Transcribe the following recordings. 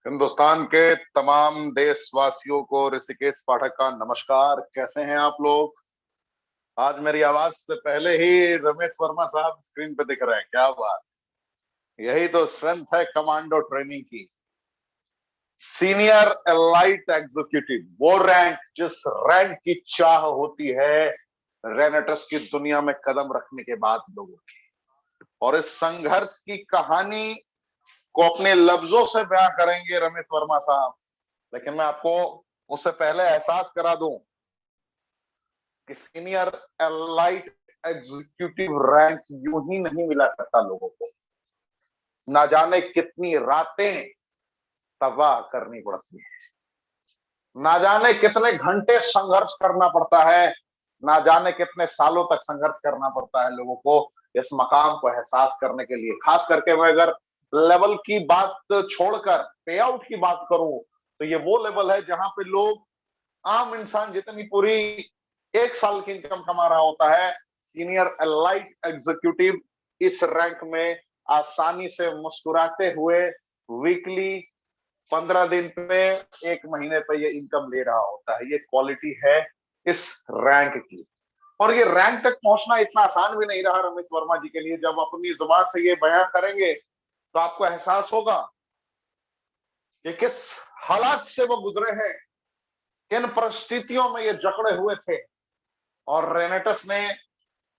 हिंदुस्तान के तमाम देशवासियों को ऋषिकेश पाठक का नमस्कार। कैसे हैं आप लोग? आज मेरी आवाज से पहले ही रमेश वर्मा साहब स्क्रीन पे दिख रहे हैं। क्या बात! यही तो स्ट्रेंथ है कमांडो ट्रेनिंग की। सीनियर एलाइट एग्जीक्यूटिव, वो रैंक जिस रैंक की चाह होती है रेनेटस की दुनिया में कदम रखने के बाद लोगों की। और इस संघर्ष की कहानी को अपने लफ्जों से बयां करेंगे रमेश वर्मा साहब। लेकिन मैं आपको उससे पहले एहसास करा दूं कि सीनियर एलाइट एग्जीक्यूटिव रैंक यूं ही नहीं मिला करता लोगों को। ना जाने कितनी रातें तबाह करनी पड़ती है, ना जाने कितने घंटे संघर्ष करना पड़ता है, ना जाने कितने सालों तक संघर्ष करना पड़ता है लोगों को इस मकाम को एहसास करने के लिए। खास करके मैं अगर लेवल की बात छोड़कर पे आउट की बात करूं तो ये वो लेवल है जहां पे लोग, आम इंसान जितनी पूरी एक साल की इनकम कमा रहा होता है, सीनियर एलाइट एग्जीक्यूटिव इस रैंक में आसानी से मुस्कुराते हुए वीकली 15 दिन पे, एक महीने पे ये इनकम ले रहा होता है। ये क्वालिटी है इस रैंक की। और ये रैंक तक पहुंचना इतना आसान भी नहीं रहा रमेश वर्मा जी के लिए। जब अपनी जुबान से ये बयां करेंगे तो आपको एहसास होगा कि किस हालात से वो गुजरे हैं, किन परिस्थितियों में ये जकड़े हुए थे, और रेनेटस ने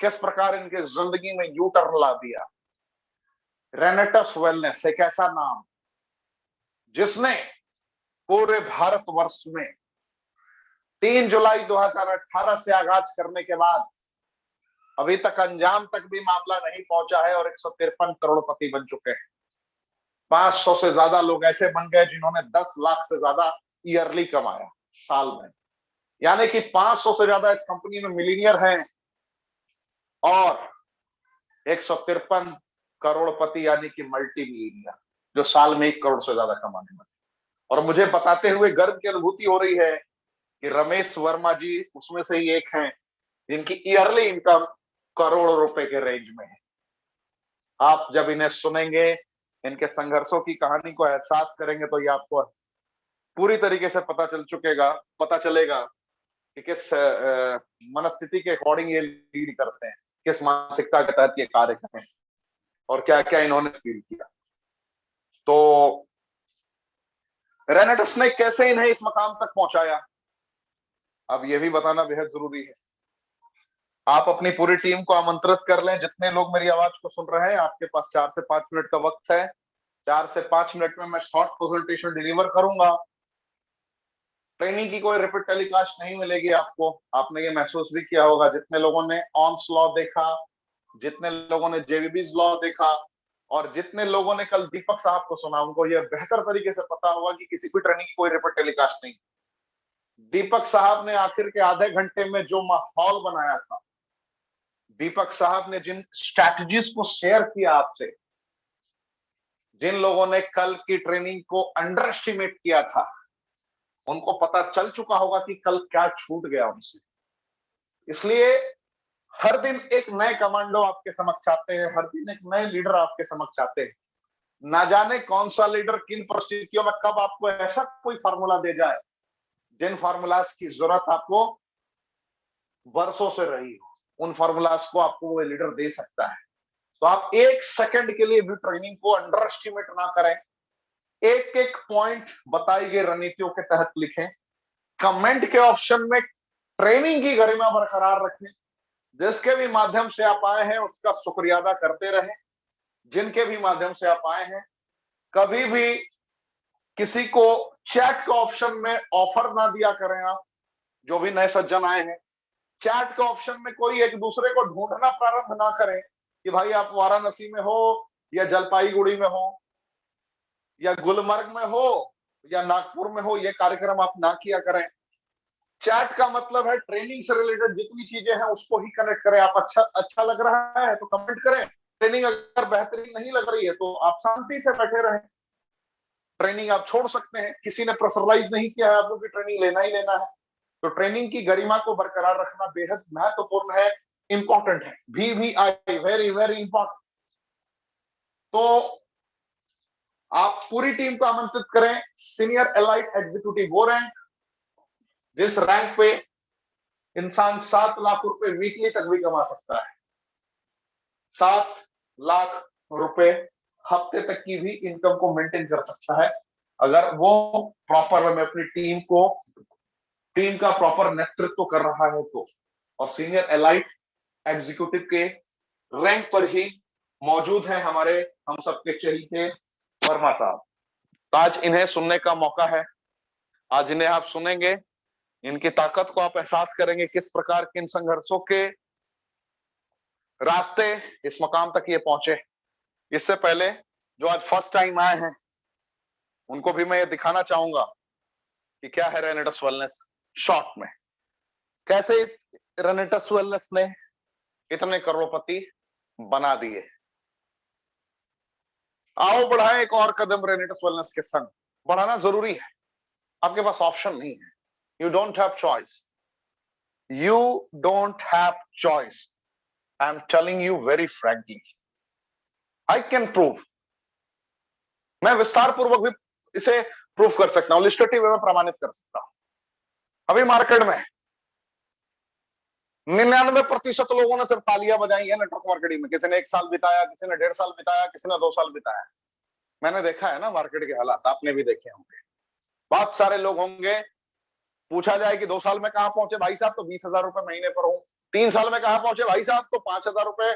किस प्रकार इनके जिंदगी में यू टर्न ला दिया। रेनेटस वेलनेस एक ऐसा नाम जिसने पूरे भारतवर्ष में 3 जुलाई 2018 से आगाज करने के बाद अभी तक अंजाम तक भी मामला नहीं पहुंचा है और 153 करोड़पति बन चुके हैं। 500 से ज्यादा लोग ऐसे बन गए जिन्होंने 10 लाख से ज्यादा ईयरली कमाया साल में। यानी कि 500 से ज्यादा इस कंपनी में मिलीनियर हैं और 153 करोड़पति यानी कि मल्टी मिलीनियर जो साल में 1 करोड़ से ज्यादा कमाने वाले। और मुझे बताते हुए गर्व की अनुभूति हो रही है कि रमेश वर्मा जी उसमें से ही एक हैं जिनकी ईयरली इनकम करोड़ों रुपए के रेंज में है। आप जब इन्हें सुनेंगे, इनके संघर्षों की कहानी को एहसास करेंगे तो ये आपको पूरी तरीके से पता चलेगा कि किस मनस्थिति के अकॉर्डिंग ये लीड करते हैं, किस मानसिकता के तहत ये कार्य करते हैं और क्या क्या इन्होंने फील किया। तो रेनेटस ने कैसे इन्हें इस मकाम तक पहुंचाया, अब यह भी बताना बेहद जरूरी है। आप अपनी पूरी टीम को आमंत्रित कर लें। जितने लोग मेरी आवाज को सुन रहे हैं, आपके पास 4 से 5 मिनट का वक्त है। 4 से 5 मिनट में मैं शॉर्ट प्रेजेंटेशन डिलीवर करूंगा। ट्रेनिंग की कोई रिपीट टेलीकास्ट नहीं मिलेगी आपको। आपने ये महसूस भी किया होगा, जितने लोगों ने ऑन्स लॉ देखा, जितने लोगों ने जेवीबीज लॉ देखा और जितने लोगों ने कल दीपक साहब को सुना, उनको यह बेहतर तरीके से पता होगा कि किसी भी ट्रेनिंग की कोई रिपीट टेलीकास्ट नहीं। दीपक साहब ने आखिर के आधे घंटे में जो माहौल बनाया था, दीपक साहब ने जिन स्ट्रैटेजीज को शेयर किया आपसे, जिन लोगों ने कल की ट्रेनिंग को अंडर एस्टिमेट किया था, उनको पता चल चुका होगा कि कल क्या छूट गया उनसे। इसलिए हर दिन एक नए कमांडो आपके समक्ष आते हैं, हर दिन एक नए लीडर आपके समक्ष आते हैं। ना जाने कौन सा लीडर किन परिस्थितियों में कब आपको ऐसा कोई फार्मूला दे जाए जिन फार्मूलाज की जरूरत आपको वर्षों से रही हो, उन फार्मूलाज को आपको वो लीडर दे सकता है। तो आप एक सेकंड के लिए भी ट्रेनिंग को अंडर एस्टिमेट ना करें। एक एक पॉइंट बताई गई रणनीतियों के तहत लिखें। कमेंट के ऑप्शन में ट्रेनिंग की गरिमा बरकरार रखें। जिसके भी माध्यम से आप आए हैं उसका शुक्रिया अदा करते रहें। जिनके भी माध्यम से आप आए हैं, कभी भी किसी को चैट का ऑप्शन में ऑफर ना दिया करें। आप जो भी नए सज्जन आए हैं, चैट के ऑप्शन में कोई एक दूसरे को ढूंढना प्रारंभ ना करें कि भाई आप वाराणसी में हो या जलपाईगुड़ी में हो या गुलमर्ग में हो या नागपुर में हो, ये कार्यक्रम आप ना किया करें। चैट का मतलब है ट्रेनिंग से रिलेटेड जितनी चीजें हैं उसको ही कनेक्ट करें। आप अच्छा लग रहा है तो कमेंट करें। ट्रेनिंग अगर बेहतरीन नहीं लग रही है तो आप शांति से बैठे रहें। ट्रेनिंग आप छोड़ सकते हैं, किसी ने प्रेशराइज नहीं किया है आपको कि ट्रेनिंग लेना ही लेना है। तो ट्रेनिंग की गरिमा को बरकरार रखना बेहद महत्वपूर्ण है, इंपॉर्टेंट है। VVI very very important. तो आप पूरी टीम को आमंत्रित करें। सीनियर एलाइट एग्जीक्यूटिव वो रैंक जिस रैंक पे इंसान 7 लाख रुपए वीकली तक भी कमा सकता है। 7 लाख रुपए हफ्ते तक की भी इनकम को मेंटेन कर सकता है अगर वो प्रॉपर में अपनी टीम का प्रॉपर नेतृत्व कर रहा है तो। और सीनियर एलाइट एग्जीक्यूटिव के रैंक पर ही मौजूद है हमारे हम सबके चहेते वर्मा साहब। तो आज इन्हें सुनने का मौका है, आज इन्हें आप सुनेंगे, इनकी ताकत को आप एहसास करेंगे, किस प्रकार के इन संघर्षों के रास्ते इस मकाम तक ये पहुंचे। इससे पहले जो आज फर्स्ट टाइम आए हैं उनको भी मैं ये दिखाना चाहूंगा कि क्या है रेनेटस वेलनेस शॉर्ट में, कैसे रेनेटस वेलनेस ने इतने करोड़पति बना दिए। आओ बढ़ाएं एक और कदम रेनेटस वेलनेस के संग। बढ़ाना जरूरी है, आपके पास ऑप्शन नहीं है। You don't have choice, you don't have choice. I am telling you very frankly, I can prove, मैं विस्तार पूर्वक भी इसे प्रूव कर सकता हूं, लिस्टेटिव वे में प्रमाणित कर सकता हूं। अभी मार्केट में 99% लोगों ने सिर्फ तालियां बजाई है नेटवर्क मार्केटिंग में। किसी ने 1 साल बिताया, किसी ने 1.5 साल बिताया, किसी ने 2 साल बिताया। मैंने देखा है ना मार्केट के हालात, आपने भी देखे होंगे। बहुत सारे लोग होंगे, पूछा जाए कि 2 साल में कहां पहुंचे भाई साहब, तो 20,000 रुपए महीने पर हूं। 3 साल में कहां पहुंचे भाई साहब, तो 5,000 रुपए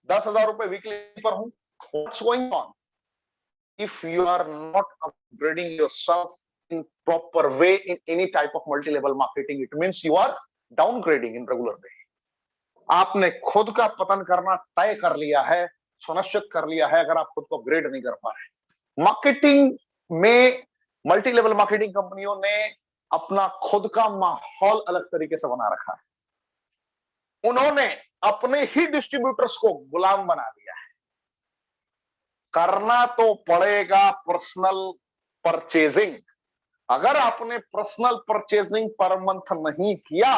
10,000 रुपए वीकली पर हूं। What's going on? If you are not upgrading yourself in proper way in any type of multi-level marketing, it means you are downgrading in regular way. आपने खुद का पतन करना तय कर लिया है, सुनिश्चित कर लिया है, अगर आप खुद को अपग्रेड नहीं कर पा रहे। मार्केटिंग में मल्टी लेवल मार्केटिंग कंपनियों ने अपना खुद का माहौल अलग तरीके से बना रखा है। उन्होंने अपने ही डिस्ट्रीब्यूटर्स को गुलाम बना दिया है। करना तो पड़ेगा पर्सनल परचेजिंग। अगर आपने पर्सनल परचेजिंग पर मंथ नहीं किया,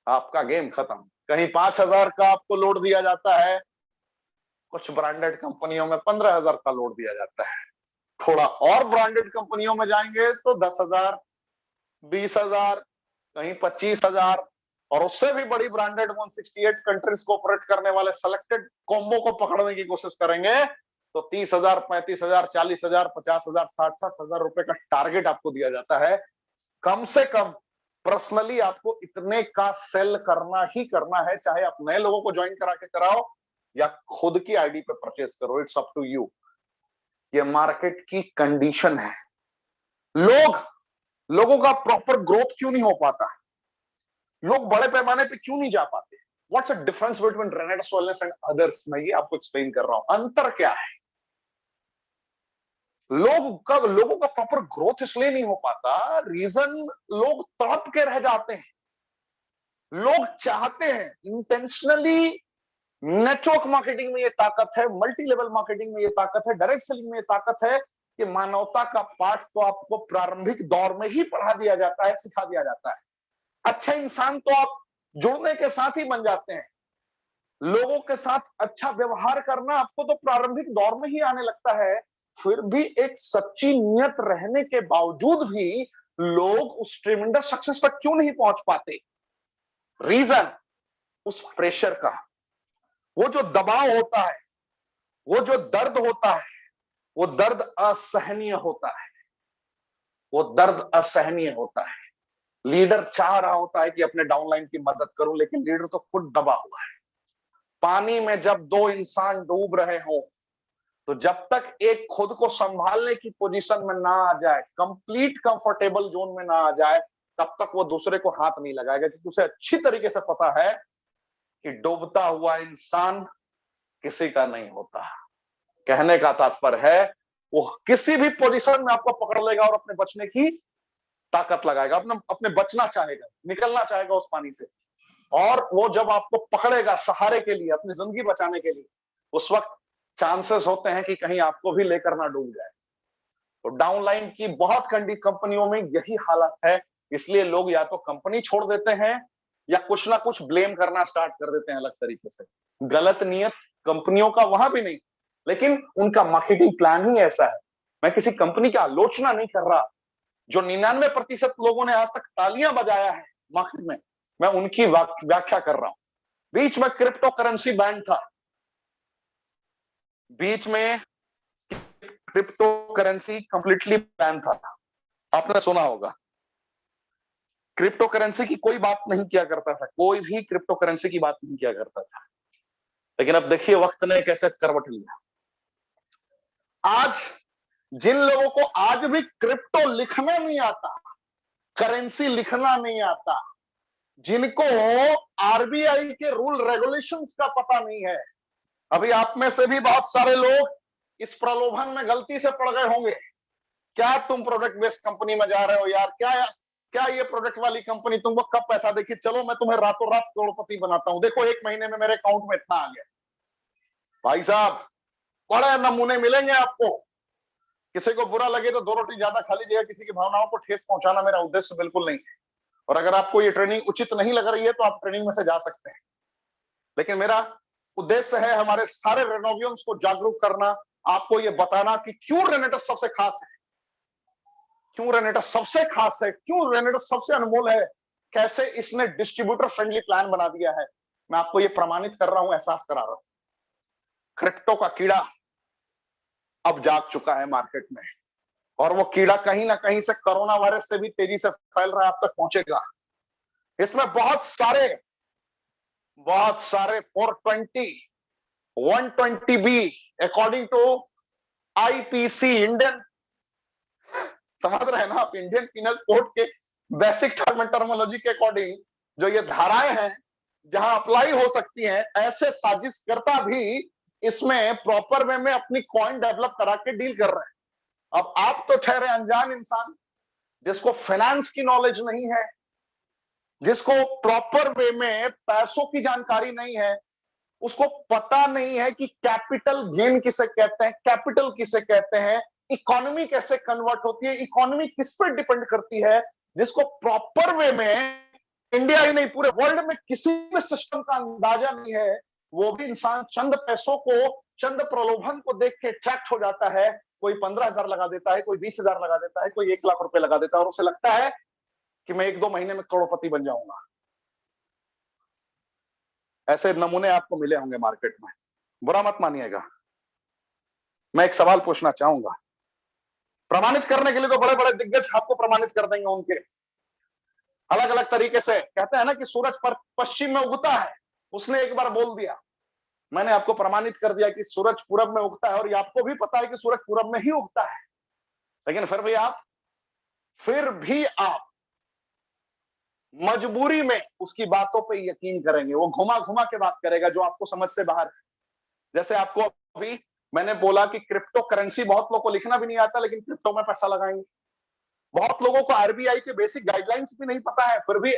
आपका गेम खत्म। कहीं 5,000 का आपको लोड दिया जाता है, कुछ ब्रांडेड कंपनियों में 15,000 का लोड दिया जाता है। थोड़ा और ब्रांडेड कंपनियों में जाएंगे तो 10,000, 20,000, कहीं 25,000, और उससे भी बड़ी ब्रांडेड 168 कंट्रीज को ऑपरेट करने वाले सेलेक्टेड कॉम्बो को पकड़ने की कोशिश करेंगे तो 30,000, 35,000, 40,000, 50,000, 60,000 रुपए का टारगेट आपको दिया जाता है। कम से कम पर्सनली आपको इतने का सेल करना ही करना है, चाहे आप नए लोगों को ज्वाइन करा के कराओ या खुद की आईडी पे परचेस करो, इट्स अप टू यू। ये मार्केट की कंडीशन है। लोगों का प्रॉपर ग्रोथ क्यों नहीं हो पाता, लोग बड़े पैमाने पे क्यों नहीं जा पाते? What's the difference between रेनेटस wellness and others? मैं ये आपको एक्सप्लेन कर रहा हूं, अंतर क्या है। लोगों का प्रॉपर ग्रोथ इसलिए नहीं हो पाता, रीजन लोग तड़प के रह जाते हैं। लोग चाहते हैं इंटेंशनली, नेटवर्क मार्केटिंग में ये ताकत है, मल्टी लेवल मार्केटिंग में ये ताकत है, डायरेक्ट सेलिंग में ये ताकत है कि मानवता का पाठ तो आपको प्रारंभिक दौर में ही पढ़ा दिया जाता है, सिखा दिया जाता है। अच्छा इंसान तो आप जुड़ने के साथ ही बन जाते हैं। लोगों के साथ अच्छा व्यवहार करना आपको तो प्रारंभिक दौर में ही आने लगता है। फिर भी एक सच्ची नियत रहने के बावजूद भी लोग उस ट्रेमेंडस सक्सेस तक क्यों नहीं पहुंच पाते? रीजन उस प्रेशर का, वो जो दबाव होता है, वो जो दर्द होता है, वो दर्द असहनीय होता है, वो दर्द असहनीय होता है। लीडर चाह रहा होता है कि अपने डाउनलाइन की मदद करूं, लेकिन लीडर तो खुद दबा हुआ है। पानी में जब 2 इंसान डूब रहे हो तो जब तक एक खुद को संभालने की पोजीशन में ना आ जाए, कंप्लीट कंफर्टेबल जोन में ना आ जाए, तब तक वो दूसरे को हाथ नहीं लगाएगा, क्योंकि उसे अच्छी तरीके से पता है कि डूबता हुआ इंसान किसी का नहीं होता। कहने का तात्पर्य है वो किसी भी पोजीशन में आपको पकड़ लेगा और अपने बचने की ताकत लगाएगा, अपने बचना चाहेगा, निकलना चाहेगा उस पानी से। और वो जब आपको पकड़ेगा सहारे के लिए, अपनी जिंदगी बचाने के लिए, उस वक्त चांसेस होते हैं कि कहीं आपको भी लेकर ना डूब जाए। तो डाउनलाइन की बहुत कंपनियों में यही हालत है। इसलिए लोग या तो कंपनी छोड़ देते हैं या कुछ ना कुछ ब्लेम करना स्टार्ट कर देते हैं अलग तरीके से। गलत नियत कंपनियों का वहां भी नहीं, लेकिन उनका मार्केटिंग प्लान ही ऐसा है। मैं किसी कंपनी की आलोचना नहीं कर रहा। जो 99% लोगों ने आज तक तालियां बजाया है मार्केट में, मैं उनकी व्याख्या कर रहा हूं। बीच में क्रिप्टो करेंसी बैन था, बीच में क्रिप्टो करेंसी कंप्लीटली बैन था, आपने सुना होगा। क्रिप्टो करेंसी की कोई बात नहीं किया करता था, कोई भी क्रिप्टो करेंसी की बात नहीं किया करता था। लेकिन अब देखिए वक्त ने कैसे करवट लिया। आज जिन लोगों को आज भी क्रिप्टो लिखना नहीं आता, करेंसी लिखना नहीं आता, जिनको आरबीआई के रूल रेगुलेशंस का पता नहीं है, अभी आप में से भी बहुत सारे लोग इस प्रलोभन में गलती से पड़ गए होंगे। क्या तुम प्रोडक्ट बेस्ड कंपनी में जा रहे हो यार, क्या ये प्रोडक्ट वाली कंपनी तुमको कब पैसा देखी, चलो मैं तुम्हें रातों रात करोड़पति बनाता हूं, देखो 1 महीने में मेरे अकाउंट में इतना आ गया। भाई साहब, बड़े नमूने मिलेंगे आपको। किसी को बुरा लगे तो 2 रोटी ज्यादा खा लीजिएगा, किसी की भावनाओं को ठेस पहुंचाना मेरा उद्देश्य बिल्कुल नहीं है। और अगर आपको ये ट्रेनिंग उचित नहीं लग रही है तो आप ट्रेनिंग में से जा सकते हैं। लेकिन मेरा उद्देश्य है हमारे सारे रेनोवियंस को जागरूक करना, आपको ये बताना कि क्यों रेनेटस सबसे खास है, क्यों रेनेटस सबसे खास है, क्यों रेनेटस सबसे अनमोल है, कैसे इसने डिस्ट्रीब्यूटर फ्रेंडली प्लान बना दिया है। मैं आपको ये प्रमाणित कर रहा हूं, एहसास करा रहा हूं। क्रिप्टो का कीड़ा अब जाग चुका है मार्केट में, और वो कीड़ा कहीं ना कहीं से कोरोना वायरस से भी तेजी से फैल रहा है, आप तक पहुंचेगा। इसमें बहुत सारे 420 120B according to IPC, Indian, समझ रहे हैं ना आप, इंडियन पिनल कोड के बेसिक टर्म एंड टर्मोलॉजी के अकॉर्डिंग जो ये धाराएं हैं जहां अप्लाई हो सकती हैं, ऐसे साजिशकर्ता भी इसमें प्रॉपर वे में अपनी कॉइन डेवलप करा के डील कर रहे हैं। अब आप तो ठहरे अनजान इंसान, जिसको फाइनेंस की नॉलेज नहीं है, जिसको प्रॉपर वे में पैसों की जानकारी नहीं है, उसको पता नहीं है कि कैपिटल गेन किसे कहते हैं, कैपिटल किसे कहते हैं, इकोनॉमी कैसे कन्वर्ट होती है, इकोनॉमी किस पर डिपेंड करती है, जिसको प्रॉपर वे में इंडिया ही नहीं पूरे वर्ल्ड में किसी भी सिस्टम का अंदाजा नहीं है, वो भी इंसान चंद पैसों को, चंद प्रलोभन को देख के अट्रैक्ट हो जाता है। कोई 15,000 लगा देता है, कोई 20,000 लगा देता है, कोई 1 लाख रुपए लगा देता है, और उसे लगता है कि मैं 1-2 महीने में करोड़पति बन जाऊंगा। ऐसे नमूने आपको मिले होंगे मार्केट में, बुरा मत मानिएगा। मैं एक सवाल पूछना चाहूंगा, प्रमाणित करने के लिए तो बड़े बड़े दिग्गज आपको प्रमाणित कर देंगे, उनके अलग अलग तरीके से। कहते हैं ना कि सूरज पर पश्चिम में उगता है, उसने एक बार बोल दिया, मैंने आपको प्रमाणित कर दिया कि सूरज पूरब में उगता है, और ये आपको भी पता है कि सूरज पूरब में ही उगता है। लेकिन फिर भी आप मजबूरी में उसकी बातों पे यकीन करेंगे। वो घुमा घुमा के बात करेगा जो आपको समझ से बाहर है। जैसे आपको अभी मैंने बोला कि क्रिप्टो करेंसी, बहुत लोगों को लिखना भी नहीं आता लेकिन क्रिप्टो में पैसा लगाएंगे। बहुत लोगों को आरबीआई के बेसिक गाइडलाइंस भी नहीं पता है, फिर भी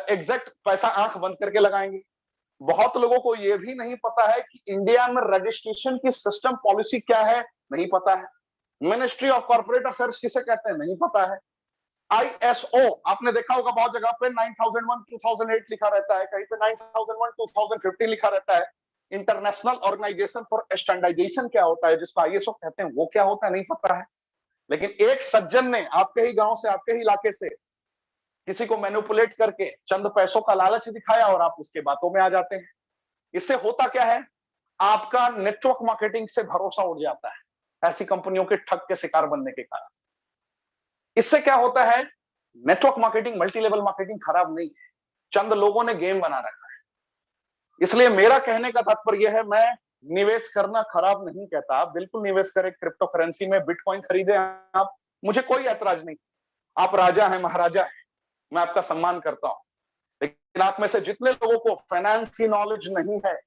एग्जैक्ट पैसा आंख बंद करके लगाएंगे। बहुत लोगों को यह भी नहीं पता है कि इंडिया में रजिस्ट्रेशन की सिस्टम पॉलिसी क्या है, नहीं पता है। मिनिस्ट्री ऑफ कॉर्पोरेट अफेयर्स किसे कहते हैं, नहीं पता है। आईएसओ आपने देखा होगा बहुत जगह पे 9001 2008 लिखा रहता है, कहीं पे 9001 2015 लिखा रहता है। इंटरनेशनल ऑर्गेनाइजेशन फॉर स्टैंडर्डाइजेशन क्या होता है, जिसको आईएसओ कहते हैं, वो क्या होता है, नहीं पता है। लेकिन एक सज्जन ने आपके ही गांव से, आपके ही इलाके से किसी को मैनिपुलेट करके चंद पैसों का लालच दिखाया और आप उसके बातों में आ जाते हैं। इससे होता क्या है, आपका नेटवर्क मार्केटिंग से भरोसा उड़ जाता है, ऐसी कंपनियों के ठग के शिकार बनने के कारण। इससे क्या होता है, network marketing, multi level marketing खराब नहीं है, चंद लोगों ने गेम बना रखा है। इसलिए मेरा कहने का तात्पर्य है, मैं निवेश करना खराब नहीं कहता, आप बिल्कुल निवेश करें क्रिप्टो करेंसी में, बिटकॉइन खरीदे आप, मुझे कोई ऐतराज नहीं। आप राजा हैं, महाराजा हैं, मैं आपका सम्मान करता हूं। लेकिन आप में से जितने लोगों को फाइनेंस की नॉलेज नहीं है,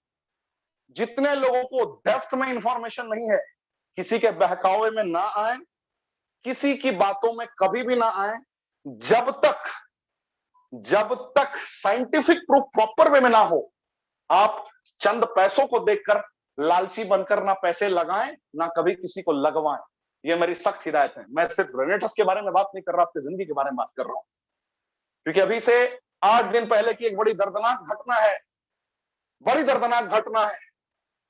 जितने लोगों को डेप्थ में इंफॉर्मेशन नहीं है, किसी के बहकावे में ना आए, किसी की बातों में कभी भी ना आए। जब तक साइंटिफिक प्रूफ प्रॉपर वे में ना हो, आप चंद पैसों को देखकर लालची बनकर ना पैसे लगाएं, ना कभी किसी को लगवाएं। ये मेरी सख्त हिदायत है। मैं सिर्फ रेनेटस के बारे में बात नहीं कर रहा, आपकी जिंदगी के बारे में बात कर रहा हूं। क्योंकि अभी से 8 दिन पहले की एक बड़ी दर्दनाक घटना है, बड़ी दर्दनाक घटना है।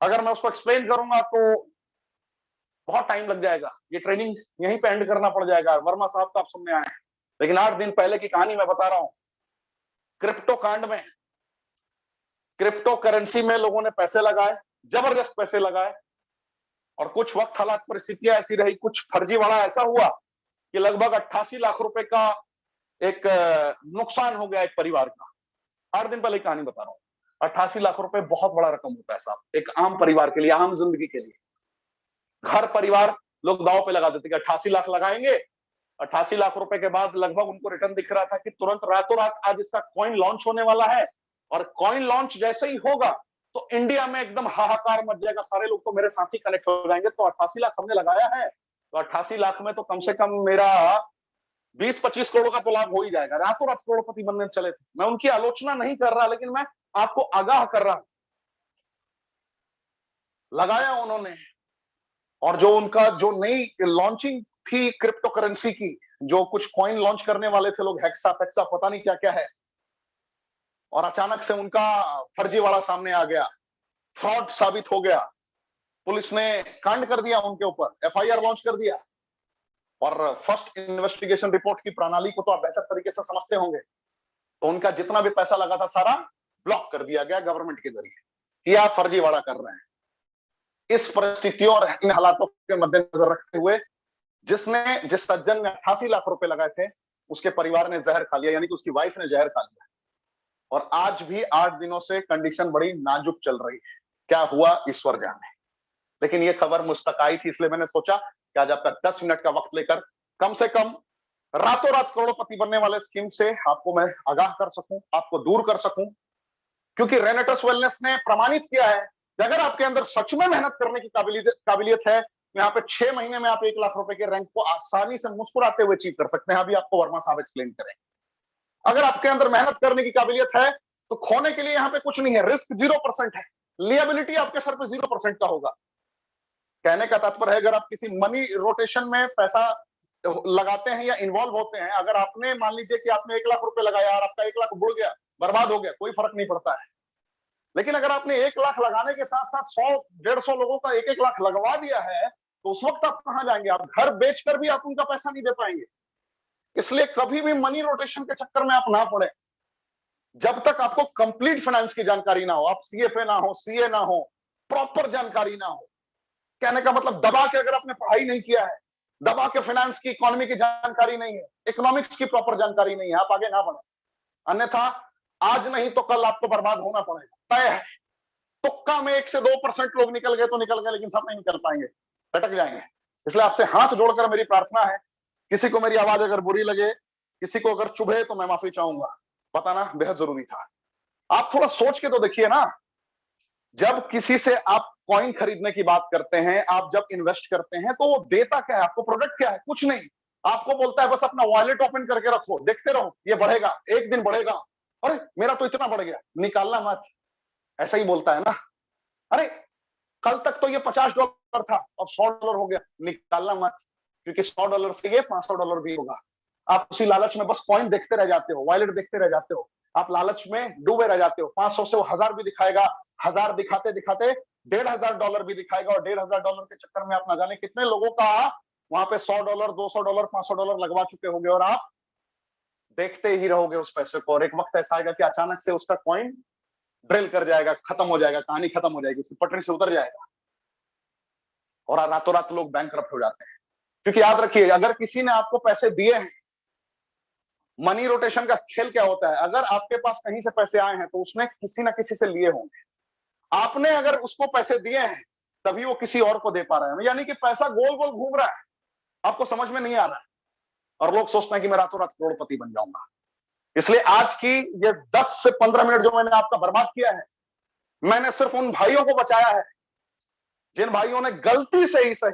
अगर मैं उसको एक्सप्लेन करूंगा तो बहुत टाइम लग जाएगा, ये ट्रेनिंग यहीं पे एंड करना पड़ जाएगा। वर्मा साहब तो आप सुनने आए हैं, लेकिन 8 दिन पहले की कहानी मैं बता रहा हूं। क्रिप्टो कांड में, क्रिप्टो करेंसी में लोगों ने पैसे लगाए, जबरदस्त पैसे लगाए, और कुछ वक्त हालात परिस्थितियां ऐसी रही, कुछ फर्जीवाड़ा ऐसा हुआ कि लगभग 88 लाख रुपए का एक नुकसान हो गया एक परिवार का। 8 दिन पहले कहानी बता रहा हूं। 88 लाख रुपए बहुत बड़ा रकम होता है साहब, एक आम परिवार के लिए, आम जिंदगी के लिए। घर परिवार लोग दांव पे लगा देते कि 88 लाख लगाएंगे, 88 लाख रुपए के बाद लगभग उनको रिटर्न दिख रहा था कि तुरंत रातों रात आज इसका कॉइन लॉन्च होने वाला है, और कॉइन लॉन्च जैसे ही होगा तो इंडिया में एकदम हाहाकार मच जाएगा, सारे लोग तो मेरे साथ ही कनेक्ट हो जाएंगे। तो 88 लाख हमने लगाया है, तो 88 लाख में तो कम से कम मेरा 20-25 करोड़ का तो लाभ हो ही जाएगा। रातों रात करोड़पति बनने चले थे। मैं उनकी आलोचना नहीं कर रहा, लेकिन मैं आपको आगाह कर रहा हूं। लगाया उन्होंने, और जो उनका जो नई लॉन्चिंग थी क्रिप्टो करेंसी की, जो कुछ कॉइन लॉन्च करने वाले थे लोग, हेक्सा पेक्सा पता नहीं क्या क्या है, और अचानक से उनका फर्जीवाड़ा सामने आ गया, फ्रॉड साबित हो गया। पुलिस ने कांड कर दिया उनके ऊपर, एफआईआर लॉन्च कर दिया, और फर्स्ट इन्वेस्टिगेशन रिपोर्ट की प्रणाली को तो आप बेहतर तरीके से समझते होंगे। तो उनका जितना भी पैसा लगा था सारा ब्लॉक कर दिया गया गवर्नमेंट के जरिए कि आप फर्जीवाड़ा कर रहे हैं। इस परिस्थितियों और इन हालातों के मद्देनजर रखते हुए जिस सज्जन ने 88 लाख रुपए लगाए थे, उसके परिवार ने जहर खा लिया, यानी कि उसकी वाइफ ने जहर खा लिया, और आज भी 8 दिनों से कंडीशन बड़ी नाजुक चल रही है। क्या हुआ ईश्वर जाने। लेकिन ये खबर मुझ तक आई थी, इसलिए मैंने सोचा कि आज आपका 10 मिनट का वक्त लेकर कम से कम रातों रात करोड़पति बनने वाले स्कीम से आपको मैं आगाह कर सकूं, आपको दूर कर सकूं। क्योंकि रेनेटस वेलनेस ने प्रमाणित किया है कि अगर आपके अंदर सच में मेहनत करने की काबिलियत है, यहाँ पे 6 महीने में आप 1 लाख रुपए के रैंक को आसानी से मुस्कुराते हुए अचीव कर सकते हैं। अभी आपको वर्मा साहब एक्सप्लेन करें। अगर आपके अंदर मेहनत करने की काबिलियत है तो खोने के लिए यहाँ पे कुछ नहीं है, रिस्क 0% है, लिएबिलिटी आपके सर पे 0% का होगा। कहने का तात्पर्य है, अगर आप किसी मनी रोटेशन में पैसा लगाते हैं या इन्वॉल्व होते हैं, अगर आपने मान लीजिए कि आपने 1 लाख रुपए लगाया और आपका 1 लाख बुड़ गया, बर्बाद हो गया, कोई फर्क नहीं पड़ता है। लेकिन अगर आपने 1 लाख लगाने के साथ साथ 100-150 लोगों का 1-1 लाख लगवा दिया है, तो उस वक्त आप कहां जाएंगे? आप घर बेचकर भी आप उनका पैसा नहीं दे पाएंगे। इसलिए कभी भी मनी रोटेशन के चक्कर में आप ना पड़े। जब तक आपको कंप्लीट फाइनेंस की जानकारी ना हो, आप सीएफए ना हो, सीए ना हो, प्रॉपर जानकारी ना हो। कहने का मतलब दबा के अगर आपने पढ़ाई नहीं किया है, दबा के फाइनेंस की, इकोनॉमी की जानकारी नहीं है, इकोनॉमिक्स की प्रॉपर जानकारी नहीं है, आप आगे ना बढ़े। अन्यथा आज नहीं तो कल आपको बर्बाद होना पड़ेगा, तय है। तुक्का में 1 से 2% लोग निकल गए तो निकल गए, लेकिन सब नहीं निकल पाएंगे, भटक जाएंगे। इसलिए आपसे हाथ जोड़कर मेरी प्रार्थना है, किसी को मेरी आवाज अगर बुरी लगे, किसी को अगर चुभे, तो मैं माफी चाहूंगा। बताना बेहद जरूरी था। आप थोड़ा सोच के तो देखिए ना, जब किसी से आप कॉइन खरीदने की बात करते हैं, आप जब इन्वेस्ट करते हैं, तो वो देता क्या है आपको? प्रोडक्ट क्या है? कुछ नहीं। आपको बोलता है बस अपना वॉलेट ओपन करके रखो, देखते रहो, ये बढ़ेगा, एक दिन बढ़ेगा। अरे मेरा तो इतना बढ़ गया, निकालना मत, ऐसा ही बोलता है ना। अरे कल तक तो ये $50 था, अब $100 हो गया, निकालना मत, क्योंकि $100 से ये $500 भी होगा। आप उसी लालच में बस कॉइन देखते रह जाते हो, वॉलेट देखते रह जाते हो, आप लालच में डूबे रह जाते हो। 500 से वो 1000 भी दिखाएगा, 1000 दिखाते दिखाते $1500 भी दिखाएगा, और $1500 के चक्कर में आप ना जाने कितने लोगों का वहां पे $100, $200, $500 लगवा चुके होंगे, और आप देखते ही रहोगे उस पैसे को। और एक वक्त ऐसा आएगा कि अचानक से उसका कॉइन ड्रिल कर जाएगा, खत्म हो जाएगा, कहानी खत्म हो जाएगी, उसकी पटरी से उतर जाएगा, और रातों रात लोग बैंकरप्ट हो जाते हैं। क्योंकि याद रखिए, अगर किसी ने आपको पैसे दिए हैं, मनी रोटेशन का खेल क्या होता है, अगर आपके पास कहीं से पैसे आए हैं तो उसने किसी ना किसी से लिए होंगे। आपने अगर उसको पैसे दिए हैं, तभी वो किसी और को दे पा रहा है, यानी कि पैसा गोल गोल घूम रहा है, आपको समझ में नहीं आ रहा है, और लोग सोचते हैं कि मैं रातों रात करोड़पति बन जाऊंगा। इसलिए आज की ये 10 से 15 मिनट जो मैंने आपका बर्बाद किया है, मैंने सिर्फ उन भाइयों को बचाया है जिन भाइयों ने गलती से ही सही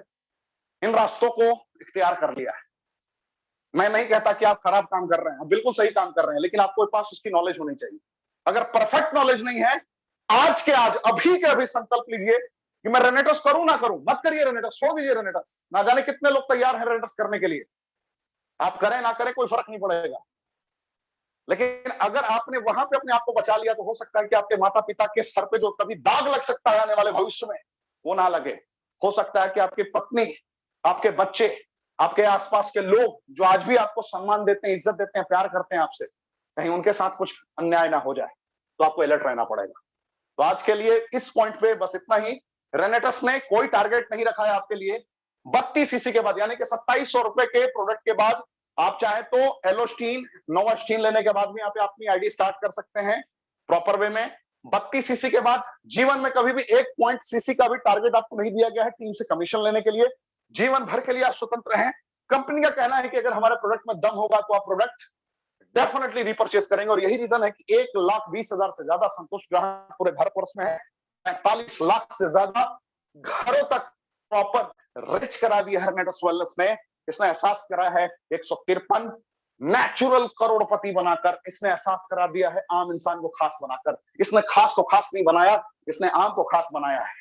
इन रास्तों को इख्तियार कर लिया है। मैं नहीं कहता कि आप खराब काम कर रहे हैं, आप बिल्कुल सही काम कर रहे हैं, लेकिन आपके पास उसकी नॉलेज होनी चाहिए। अगर परफेक्ट नॉलेज नहीं है, आज के आज, अभी के अभी संकल्प लीजिए कि मैं रेनेटस करूं ना करूं। मत करिए रेनेटस, छोड़ दीजिए रेनेटस। ना जाने कितने लोग तैयार हैं रेनेटस करने के लिए। आप करें ना करें कोई फर्क नहीं पड़ेगा, लेकिन अगर आपने वहां पे अपने आप को बचा लिया, तो हो सकता है कि आपके माता पिता के सर पे जो कभी दाग लग सकता है आने वाले भविष्य में, वो ना लगे। हो सकता है कि आपकी पत्नी, आपके बच्चे, आपके आसपास के लोग जो आज भी आपको सम्मान देते हैं, इज्जत देते हैं, प्यार करते हैं आपसे, कहीं उनके साथ कुछ अन्याय ना हो जाए, तो आपको अलर्ट रहना पड़ेगा। तो आज के लिए इस पॉइंट पे बस इतना ही। रेनेटस ने कोई टारगेट नहीं रखा है आपके लिए। 32 सीसी के बाद यानी कि 2700 रुपए के प्रोडक्ट के बाद आप चाहे तो एलोस्टीन, नोवास्टीन लेने के बाद भी यहाँ पे अपनी आईडी स्टार्ट कर सकते हैं प्रॉपर वे में। 32 सीसी के बाद जीवन में कभी भी 1 पॉइंट सीसी का भी टारगेट आपको नहीं दिया गया है टीम से कमीशन लेने के लिए। जीवन भर के लिए आप स्वतंत्र हैं। कंपनी का कहना है कि अगर हमारे प्रोडक्ट में दम होगा तो आप प्रोडक्ट डेफिनेटली रिपर्चेस करेंगे, और यही रीजन है कि 1,20,000 से ज्यादा संतुष्ट ग्राहक पूरे भारतवर्ष में है। 45 लाख से ज्यादा घरों तक प्रॉपर रिच करा दिया है रेनेटस वेलनेस ने। इसने एहसास करा है 153 नेचुरल करोड़पति बनाकर, इसने एहसास करा दिया है आम इंसान को खास बनाकर। इसने खास को खास नहीं बनाया, इसने आम को खास बनाया है।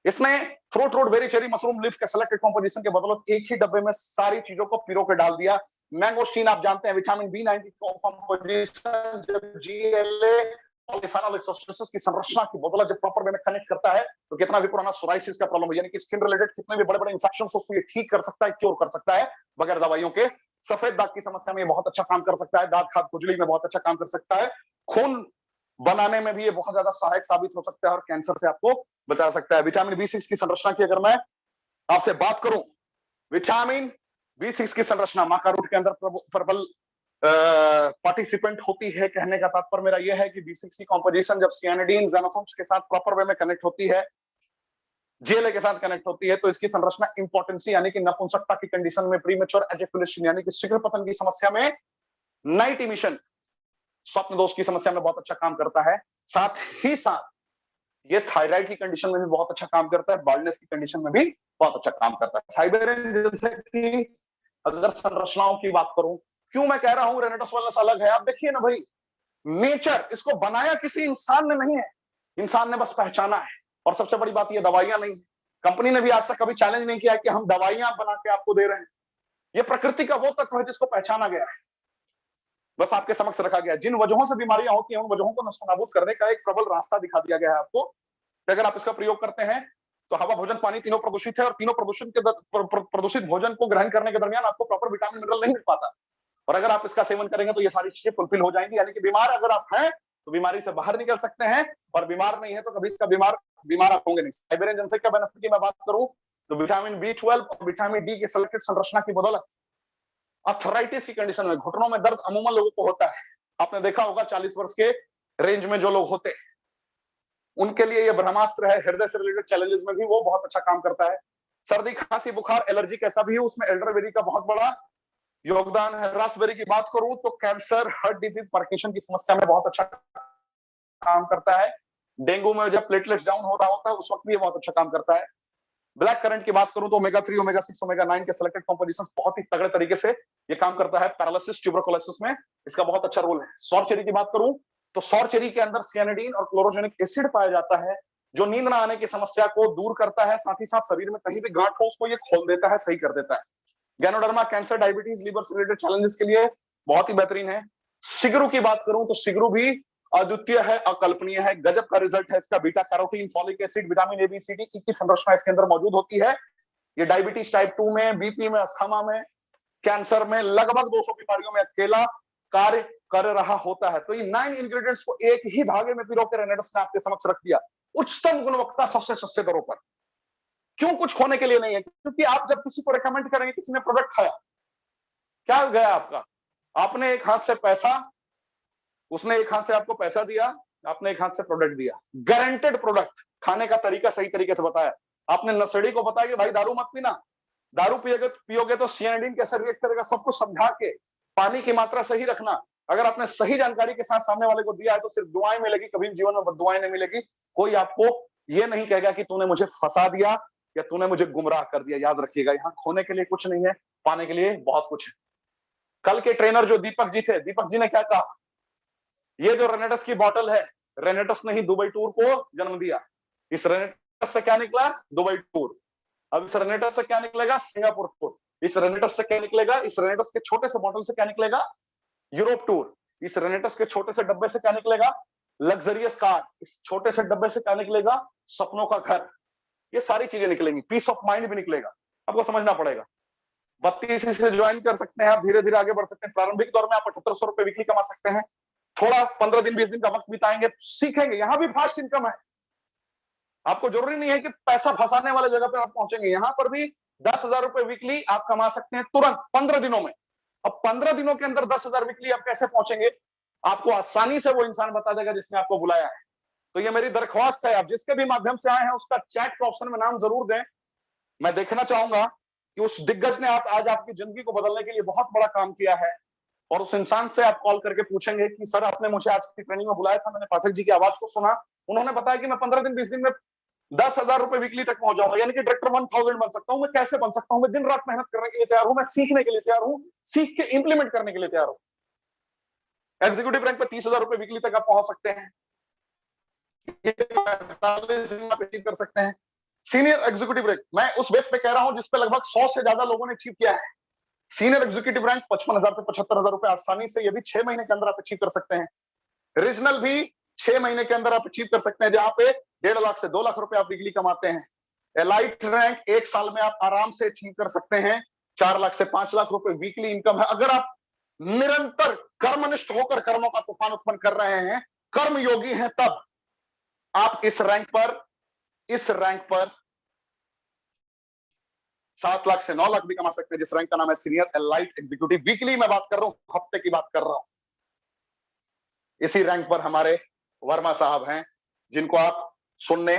इसने fruit road berry cherry mushroom leaf के सेलेक्टेड कंपोजिशन के बदौलत एक ही डब्बे में सारी चीजों को पिरो के डाल दिया। मैंगोस्टीन आप जानते हैं विटामिन B90 कंपोजिशन, जब GLA पॉलीफेनोलिक सब्सटेंसेस की संरचना की बदौलत जब प्रॉपर वे में कनेक्ट करता है तो कितना भी पुराना सोराइसिस का प्रॉब्लम हो, यानी कि स्किन रिलेटेड कितने भी बड़े-बड़े इंफेक्शंस उसको ये ठीक कर सकता है, क्योर कर सकता है बगैर दवाइयों के। सफेद दाग की समस्या में ये बहुत अच्छा काम कर सकता है, दांत खाद खुजली में बहुत अच्छा काम कर सकता है, खून बनाने में भी ये बहुत ज्यादा सहायक साबित हो सकता है और कैंसर से आपको बचा सकता है। विटामिन B6 की संरचना की अगर मैं आपसे बात करूं, विटामिन B6 की संरचना माका रूट के अंदर प्रबल पार्टिसिपेंट होती है। कहने का तात्पर्य मेरा यह है कि B6 की कॉम्पोजिशन जब सियानिडीन ज़ेनोथम्स के साथ प्रॉपर वे में कनेक्ट होती है, GLA के साथ कनेक्ट होती है, तो इसकी संरचना इंपॉर्टेंसी यानी कि नपुंसकता की कंडीशन में, प्रीमेच्योर एजैकुलेशन यानी कि शीघ्र पतन की समस्या में, नाइट इमिशन स्वप्न दोष की समस्या में बहुत अच्छा काम करता है। साथ ही साथ ये थायराइड की कंडीशन में भी बहुत अच्छा काम करता है, बाल्डनेस की कंडीशन में भी बहुत अच्छा काम करता है। साइबेरियन जैसे कि अगर संरचनाओं की बात करूं, क्यों मैं कह रहा हूं रेनेटस वेलनेस अलग है, आप देखिए ना भाई, नेचर इसको बनाया किसी इंसान ने नहीं है, इंसान ने बस पहचाना है। और सबसे बड़ी बात ये दवाइयां नहीं है, कंपनी ने भी आज तक कभी चैलेंज नहीं किया कि हम दवाइयां बना के आपको दे रहे हैं। ये प्रकृति का वो तत्व है जिसको पहचाना गया है, बस आपके समक्ष रखा गया। जिन वजहों से बीमारियां होती हैं उन वजहों को नस्तनाबूद करने का एक प्रबल रास्ता दिखा दिया गया है आपको। अगर आप इसका प्रयोग करते हैं तो हवा, भोजन, पानी तीनों प्रदूषित है, और तीनों प्रदूषित भोजन को ग्रहण करने के दरमियान आपको प्रॉपर विटामिन मिनरल नहीं मिल पाता। और अगर आप इसका सेवन करेंगे तो ये सारी चीजें फुलफिल हो जाएंगी, यानी कि बीमार अगर आप हैं तो बीमारी से बाहर निकल सकते हैं, और बीमार नहीं है तो कभी इसका बीमार आप होंगे नहीं। साइबेरियन जनसेक का बेनिफिट की मैं बात करूं तो विटामिन B12 और विटामिन D की सेलेक्टेड संरचना की बदौलत आर्थराइटिस की कंडीशन में, घुटनों में दर्द अमूमन लोगों को होता है, आपने देखा होगा 40 वर्ष के रेंज में जो लोग होते हैं उनके लिए यह ब्रह्मास्त्र है। हृदय से रिलेटेड चैलेंजेस में भी वो बहुत अच्छा काम करता है। सर्दी, खांसी, बुखार, एलर्जी कैसा भी है उसमें एल्डरबेरी का बहुत बड़ा योगदान है। रास्पबेरी की बात करूं तो कैंसर, हार्ट डिजीज, पार्किंसन की समस्या में बहुत अच्छा काम करता है। डेंगू में जब प्लेटलेट्स डाउन हो रहा होता है उस वक्त भी ये बहुत अच्छा काम करता है। ब्लैक करंट की बात करूं तो ओमेगा 3, ओमेगा 6, ओमेगा 9 के सेलेक्टेड कॉम्पोजिशंस बहुत ही तगड़े तरीके से ये काम करता है। पैरालिसिस, ट्यूबरकुलोसिस में इसका बहुत अच्छा रोल है। सौर चेरी की बात करूं तो सौर चेरी के अंदर सियानिडीन और क्लोरोजेनिक एसिड पाया जाता है जो नींद न आने की समस्या को दूर करता है, साथ ही साथ शरीर में कहीं भी गांठ हो उसको ये खोल देता है, सही कर देता है। गैनोडर्मा कैंसर, डायबिटीज, लीवर से रिलेटेड चैलेंजेस के लिए बहुत ही बेहतरीन है। सिगरू की बात करूं तो सिगरू भी अद्वितीय है, अकल्पनीय है, गजब का रिजल्ट है इसका। Beta carotene, folic acid, vitamin A, B, C, D, E की संरचना इसके अंदर मौजूद होती है। ये डायबिटीज टाइप 2 में, बीपी में, अस्थमा में, कैंसर में, लगभग 200 बीमारियों में अकेला कार्य कर रहा होता है। तो ये 9 इंग्रेडिएंट्स को एक ही धागे में पिरो के रेनेटस ने आपके समक्ष रख दिया, उच्चतम गुणवत्ता, सबसे सस्ते दरों पर। क्यों? कुछ खोने के लिए नहीं है, क्योंकि आप जब किसी को रिकमेंड करेंगे, किसी ने प्रोडक्ट खाया, क्या गया आपका? आपने एक हाथ से पैसा, उसने एक हाथ से आपको पैसा दिया, आपने एक हाथ से प्रोडक्ट दिया, गारंटेड प्रोडक्ट, खाने का तरीका सही तरीके से बताया। आपने नशेड़ी को बताया कि भाई दारू मत पीना, दारू पियोगे तो सियानिडीन कैसे रिएक्ट करेगा, सब कुछ समझा के, पानी की मात्रा सही रखना। अगर आपने सही जानकारी के साथ सामने वाले को दिया है तो सिर्फ दुआएं मिलेगी, कभी जीवन में दुआएं नहीं मिलेगी। कोई आपको ये नहीं कहेगा कि तूने मुझे फंसा दिया या तूने मुझे गुमराह कर दिया। याद रखिएगा, यहाँ खोने के लिए कुछ नहीं है, पाने के लिए बहुत कुछ है। कल के ट्रेनर जो दीपक जी थे, दीपक जी ने क्या कहा, ये जो रेनेटस की बॉटल है, रेनेटस ने ही दुबई टूर को जन्म दिया। इस रेनेटस से क्या निकला? Dubai tour. अब इस रेनेटस से क्या निकलेगा? Singapore tour. इस रेनेटस से क्या निकलेगा? इस रेनेटस के छोटे से बॉटल से क्या निकलेगा? Europe tour. इस रेनेटस के छोटे से डब्बे से क्या निकलेगा? Luxurious car. इस छोटे से डब्बे से क्या निकलेगा? सपनों का घर। ये सारी चीजें निकलेंगी, पीस ऑफ माइंड भी निकलेगा, आपको समझना पड़ेगा। 32 से ज्वाइन कर सकते हैं आप, धीरे धीरे आगे बढ़ सकते हैं। प्रारंभिक दौर में आप 7800 रुपए वीकली कमा सकते हैं। थोड़ा 15 दिन 20 दिन का वक्त बिताएंगे, सीखेंगे, यहां भी फास्ट इनकम है। आपको जरूरी नहीं है कि पैसा फंसाने वाले जगह पर आप पहुंचेंगे, यहां पर भी 10,000 रुपए वीकली आप कमा सकते हैं तुरंत 15 दिनों में। अब 15 दिनों के अंदर 10,000 वीकली आप कैसे पहुंचेंगे, आपको आसानी से वो इंसान बता देगा जिसने आपको बुलाया है। तो ये मेरी दरख्वास्त है, आप जिसके भी माध्यम से आए हैं उसका चैट के ऑप्शन में नाम जरूर दें। मैं देखना चाहूंगा कि उस दिग्गज ने आज आपकी जिंदगी को बदलने के लिए बहुत बड़ा काम किया है, और उस इंसान से आप कॉल करके पूछेंगे कि सर आपने मुझे आज की ट्रेनिंग में बुलाया था, मैंने पाठक जी की आवाज को सुना, उन्होंने बताया कि मैं 15 दिन 20 दिन में 10,000 रुपए वीकली तक पहुंच जाऊंगा, यानी कि डायरेक्टर 1000 बन सकता हूं। मैं कैसे बन सकता हूं? मैं दिन रात मेहनत करने के लिए तैयार हूं, मैं सीखने के लिए तैयार हूं, सीख के इंप्लीमेंट करने के लिए तैयार हूं। एग्जीक्यूटिव रैंक पे 30,000 रुपए वीकली तक आप पहुंच सकते हैं, ये 45 दिन आप अचीव कर सकते हैं। सीनियर एग्जीक्यूटिव रैंक मैं उस बेस पे कह रहा हूं जिसपे लगभग 100 से ज्यादा लोगों ने अचीव किया है। सीनियर एग्जीक्यूटिव रैंक 55,000 से 75,000 रुपए आसानी से, ये भी 6 महीने के अंदर आप अचीव कर सकते हैं। रीजनल भी 6 महीने के अंदर आप अचीव कर सकते हैं, जहां पे 1.5 लाख से 2 लाख रुपए आप वीकली कमाते हैं। एलाइट रैंक 1 साल में आप आराम से अचीव कर सकते हैं, 4 लाख से 5 लाख रुपए वीकली इनकम है। अगर आप निरंतर कर्मनिष्ठ होकर कर्मों का तूफान उत्पन्न कर रहे हैं, कर्म योगी हैं, तब आप इस रैंक पर 7 लाख से 9 लाख भी कमा सकते हैं, जिस रैंक का नाम है सीनियर एलाइट एग्जीक्यूटिव। वीकली मैं बात कर रहा हूं, हफ्ते की बात कर रहा हूं। इसी रैंक पर हमारे वर्मा साहब हैं, जिनको आप सुनने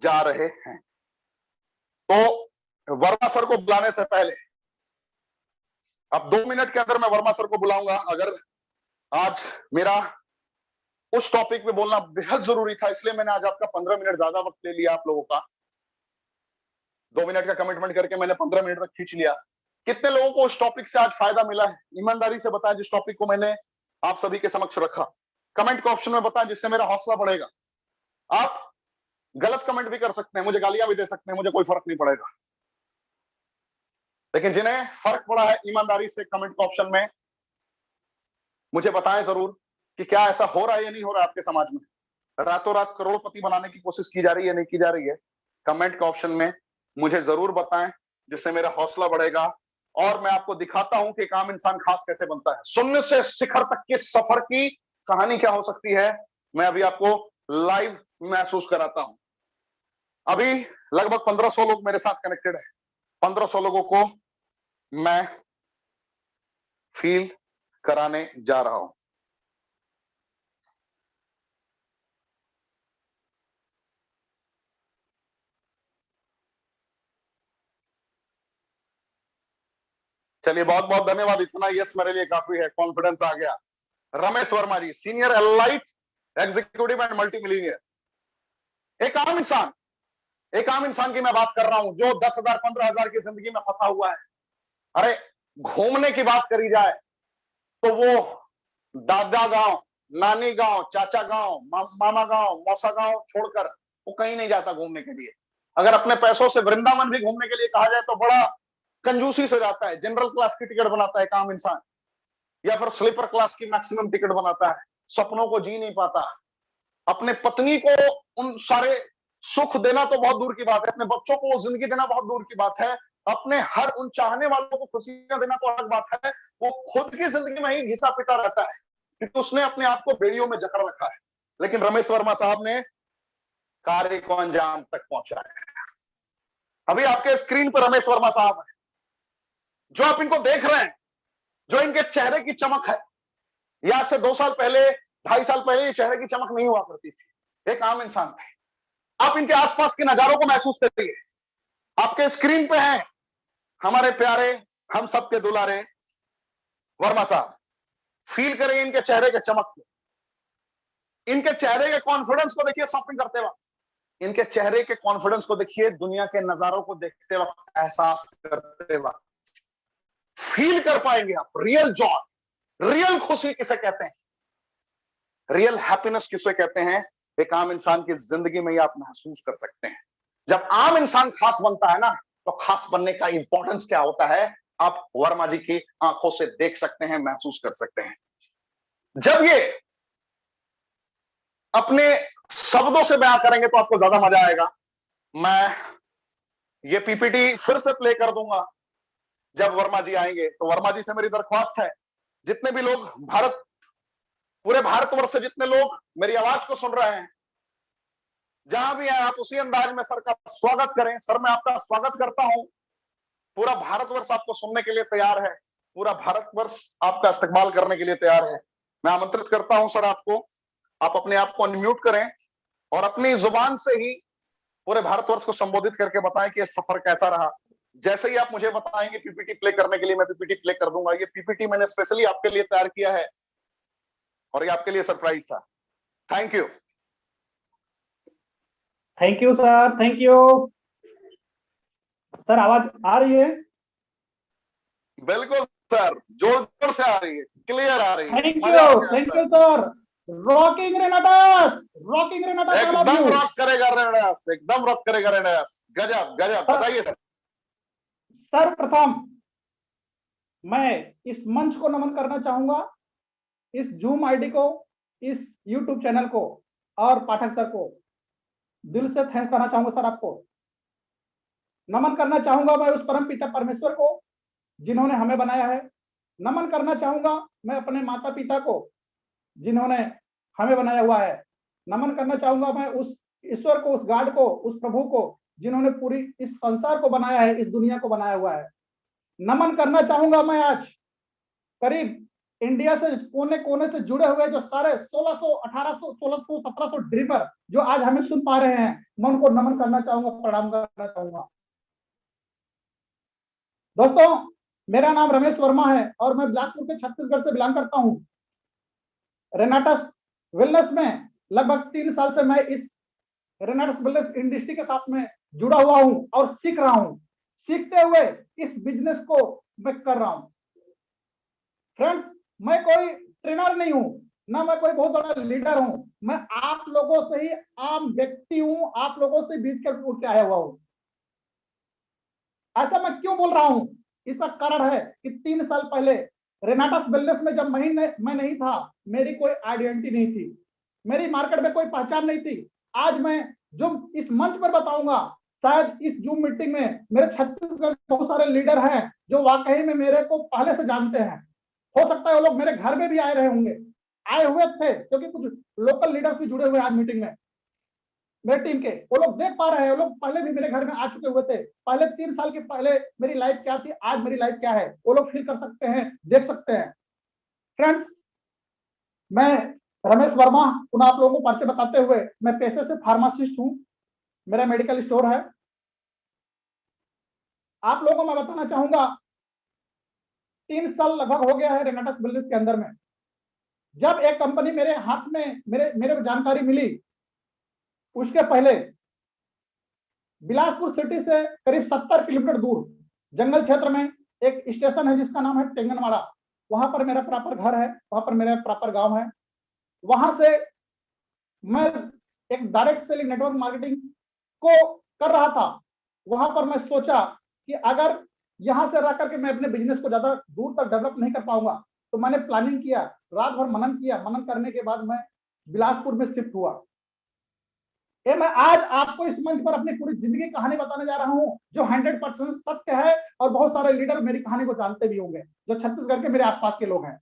जा रहे हैं। तो वर्मा सर को बुलाने से पहले अब 2 मिनट के अंदर मैं वर्मा सर को बुलाऊंगा। अगर आज मेरा उस टॉपिक पे बोलना बेहद जरूरी था, इसलिए मैंने आज आपका 15 मिनट ज्यादा वक्त ले लिया आप लोगों का। 2 मिनट का कमिटमेंट करके मैंने 15 मिनट तक खींच लिया। कितने लोगों को उस टॉपिक से आज फायदा मिला है, ईमानदारी से बताएं, जिस टॉपिक को मैंने आप सभी के समक्ष रखा। कमेंट के ऑप्शन में बताएं, जिससे मेरा हौसला बढ़ेगा। आप गलत कमेंट भी कर सकते हैं, मुझे गालियां भी दे सकते हैं, मुझे कोई फर्क नहीं पड़ेगा, लेकिन जिन्हें फर्क पड़ा है, ईमानदारी से कमेंट के ऑप्शन में मुझे बताएं जरूर कि क्या ऐसा हो रहा है या नहीं हो रहा है आपके समाज में। रातों रात करोड़पति बनाने की कोशिश की जा रही है, नहीं की जा रही है? कमेंट के ऑप्शन में मुझे जरूर बताएं, जिससे मेरा हौसला बढ़ेगा और मैं आपको दिखाता हूं कि एक आम इंसान खास कैसे बनता है। शून्य से शिखर तक के सफर की कहानी क्या हो सकती है, मैं अभी आपको लाइव महसूस कराता हूं। अभी लगभग 1500 लोग मेरे साथ कनेक्टेड है। 1500 लोगों को मैं फील कराने जा रहा हूं। चलिए, बहुत बहुत धन्यवाद, इतना यस मेरे लिए काफी है, कॉन्फिडेंस आ गया। Ramesh Verma ji, senior elite executive and multi millionaire. एक आम इंसान की मैं बात कर रहा हूं, जो 10,000 15,000 की जिंदगी में फंसा हुआ है। अरे घूमने की बात करी जाए तो वो दादा गांव, नानी गांव, चाचा गांव, मामा गांव, मौसा गांव छोड़कर वो कहीं नहीं जाता घूमने के लिए। अगर अपने पैसों से वृंदावन भी घूमने के लिए कहा जाए तो बड़ा कंजूसी से जाता है। जनरल क्लास की टिकट बनाता है एक आम इंसान, या फिर स्लीपर क्लास की मैक्सिमम टिकट बनाता है। सपनों को जी नहीं पाता। अपने पत्नी को उन सारे सुख देना तो बहुत दूर की बात है, अपने बच्चों को वो जिंदगी देना बहुत दूर की बात है, अपने हर उन चाहने वालों को खुशियां देना तो अलग बात है। वो खुद की जिंदगी में ही घिसा पिटा रहता है, क्योंकि उसने अपने आप को बेड़ियों में जकड़ रखा है। लेकिन रमेश वर्मा साहब ने कार्य को अंजाम तक पहुंचाया। अभी आपके स्क्रीन पर रमेश वर्मा साहब है, जो आप इनको देख रहे हैं, जो इनके चेहरे की चमक है। या से 2 साल पहले, 2.5 साल पहले ये चेहरे की चमक नहीं हुआ करती थी, एक आम इंसान थे। आप इनके आसपास के नजारों को महसूस करिए। आपके स्क्रीन पे हैं हमारे प्यारे, हम सबके दुलारे वर्मा साहब। फील करें इनके चेहरे के चमक को, इनके चेहरे के कॉन्फिडेंस को देखिए शॉपिंग करते वक्त, इनके चेहरे के कॉन्फिडेंस को देखिए दुनिया के नजारों को देखते वक्त, एहसास करते वक्त। फील कर पाएंगे आप रियल जॉय, रियल खुशी किसे कहते हैं, रियल हैप्पीनेस किसे कहते हैं, एक आम इंसान की जिंदगी में ही आप महसूस कर सकते हैं। जब आम इंसान खास बनता है ना, तो खास बनने का इंपॉर्टेंस क्या होता है, आप वर्मा जी की आंखों से देख सकते हैं, महसूस कर सकते हैं। जब ये अपने शब्दों से बयां करेंगे तो आपको ज्यादा मजा आएगा। मैं ये पीपीटी फिर से प्ले कर दूंगा जब वर्मा जी आएंगे। तो वर्मा जी से मेरी दरख्वास्त है, जितने भी लोग पूरे भारतवर्ष से जितने लोग मेरी आवाज को सुन रहे हैं, जहां भी हैं आप उसी अंदाज में सर का स्वागत करें। सर मैं आपका स्वागत करता हूं। पूरा भारतवर्ष आपको सुनने के लिए तैयार है, पूरा भारतवर्ष आपका इस्तकबाल करने के लिए तैयार है। मैं आमंत्रित करता हूं सर आपको, आप अपने आप को अनम्यूट करें और अपनी जुबान से ही पूरे भारतवर्ष को संबोधित करके बताएं कि ये सफर कैसा रहा। जैसे ही आप मुझे बताएंगे पीपीटी प्ले करने के लिए, मैं पीपीटी प्ले कर दूंगा। ये पीपीटी मैंने स्पेशली आपके लिए तैयार किया है और ये आपके लिए सरप्राइज था। Thank you. Thank you sir, thank you sir. आवाज आ रही है? बिल्कुल सर, जोर जोर से आ रही है, क्लियर आ रही है। Thank you sir. Rocking Renatus, rocking Renatus, एकदम रॉक करेगा रेनाटास, एकदम रॉक करेगा रेनाटास। गजब गजब, बताइए सर। सर प्रथम मैं इस मंच को नमन करना चाहूंगा, इस जूम आईडी को, इस यूट्यूब चैनल को और पाठक सर को दिल से थैंक्स करना चाहूंगा। सर आपको नमन करना चाहूंगा मैं उस परम पिता परमेश्वर को जिन्होंने हमें बनाया है। नमन करना चाहूंगा मैं अपने माता पिता को जिन्होंने हमें बनाया हुआ है। नमन करना चाहूंगा मैं उस ईश्वर को, उस गॉड को, उस प्रभु को जिन्होंने पूरी इस संसार को बनाया है, इस दुनिया को बनाया हुआ है। नमन करना चाहूंगा मैं आज करीब इंडिया से कोने कोने से जुड़े हुए जो सारे 1600, 1800, 1600, 1700 ड्रीमर जो आज हमें सुन पा रहे हैं, मैं उनको नमन करना चाहूंगा, प्रणाम करना चाहूंगा। दोस्तों मेरा नाम रमेश वर्मा है और मैं बिलासपुर के छत्तीसगढ़ से बिलोंग करता हूं। रेनाटस वेलनेस में लगभग 3 साल से मैं इस रेनाटस वेलनेस इंडस्ट्री के साथ में जुड़ा हुआ हूं और सीख रहा हूं। सीखते हुए इस बिजनेस को मैं कर रहा हूं। फ्रेंड्स मैं कोई ट्रेनर नहीं हूं, ना मैं कोई बहुत बड़ा लीडर हूं। मैं आप लोगों से ही आम व्यक्ति हूं, आप लोगों से बीच कर उठ के आया हुआ हूं। ऐसा मैं क्यों बोल रहा हूं? इसका कारण है कि 3 साल पहले रेनाटस वेलनेस में जब मैं नहीं था, मेरी कोई आइडेंटिटी नहीं थी, मेरी मार्केट में कोई पहचान नहीं थी। आज मैं जो इस मंच पर बताऊंगा, शायद इस जूम मीटिंग में मेरे छत्तीसगढ़ बहुत सारे लीडर हैं जो वाकई में मेरे को पहले से जानते हैं। हो सकता है वो लोग मेरे घर में भी आए रहे होंगे, आए हुए थे क्योंकि कुछ लोकल लीडर्स भी जुड़े हुए आज मीटिंग में मेरे टीम के। वो लोग देख पा रहे हैं, वो लोग पहले भी मेरे घर में आ चुके हुए थे। पहले 3 साल के पहले मेरी लाइफ क्या थी, आज मेरी लाइफ क्या है, वो लोग फील कर सकते हैं, देख सकते हैं। फ्रेंड्स मैं रमेश वर्मा, उन आप लोगों को परिचय बताते हुए, मैं पेशे से फार्मासिस्ट हूं, मेरा मेडिकल स्टोर है। आप लोगों को मैं बताना चाहूंगा 3 साल लगभग हो गया है रेनाटस वेलनेस के अंदर में। जब एक कंपनी मेरे हाथ में मेरे जानकारी मिली, उसके पहले बिलासपुर सिटी से करीब 70 किलोमीटर दूर जंगल क्षेत्र में एक स्टेशन है जिसका नाम है टेंगनवाड़ा। वहां पर मेरा प्रॉपर घर है, वहां पर मेरा प्रॉपर गांव है। वहां से मैं एक डायरेक्ट सेलिंग नेटवर्क मार्केटिंग को कर रहा था। वहां पर मैं सोचा कि अगर यहां से रह करके मैं अपने बिजनेस को ज्यादा दूर तक डेवलप नहीं कर पाऊंगा, तो मैंने प्लानिंग किया, रात भर मनन किया। मनन करने के बाद मैं बिलासपुर में शिफ्ट हुआ। ये मैं आज आपको इस मंच पर अपनी पूरी जिंदगी कहानी बताने जा रहा हूं जो 100% सत्य है और बहुत सारे लीडर मेरी कहानी को जानते भी होंगे जो छत्तीसगढ़ के मेरे आसपास के लोग हैं।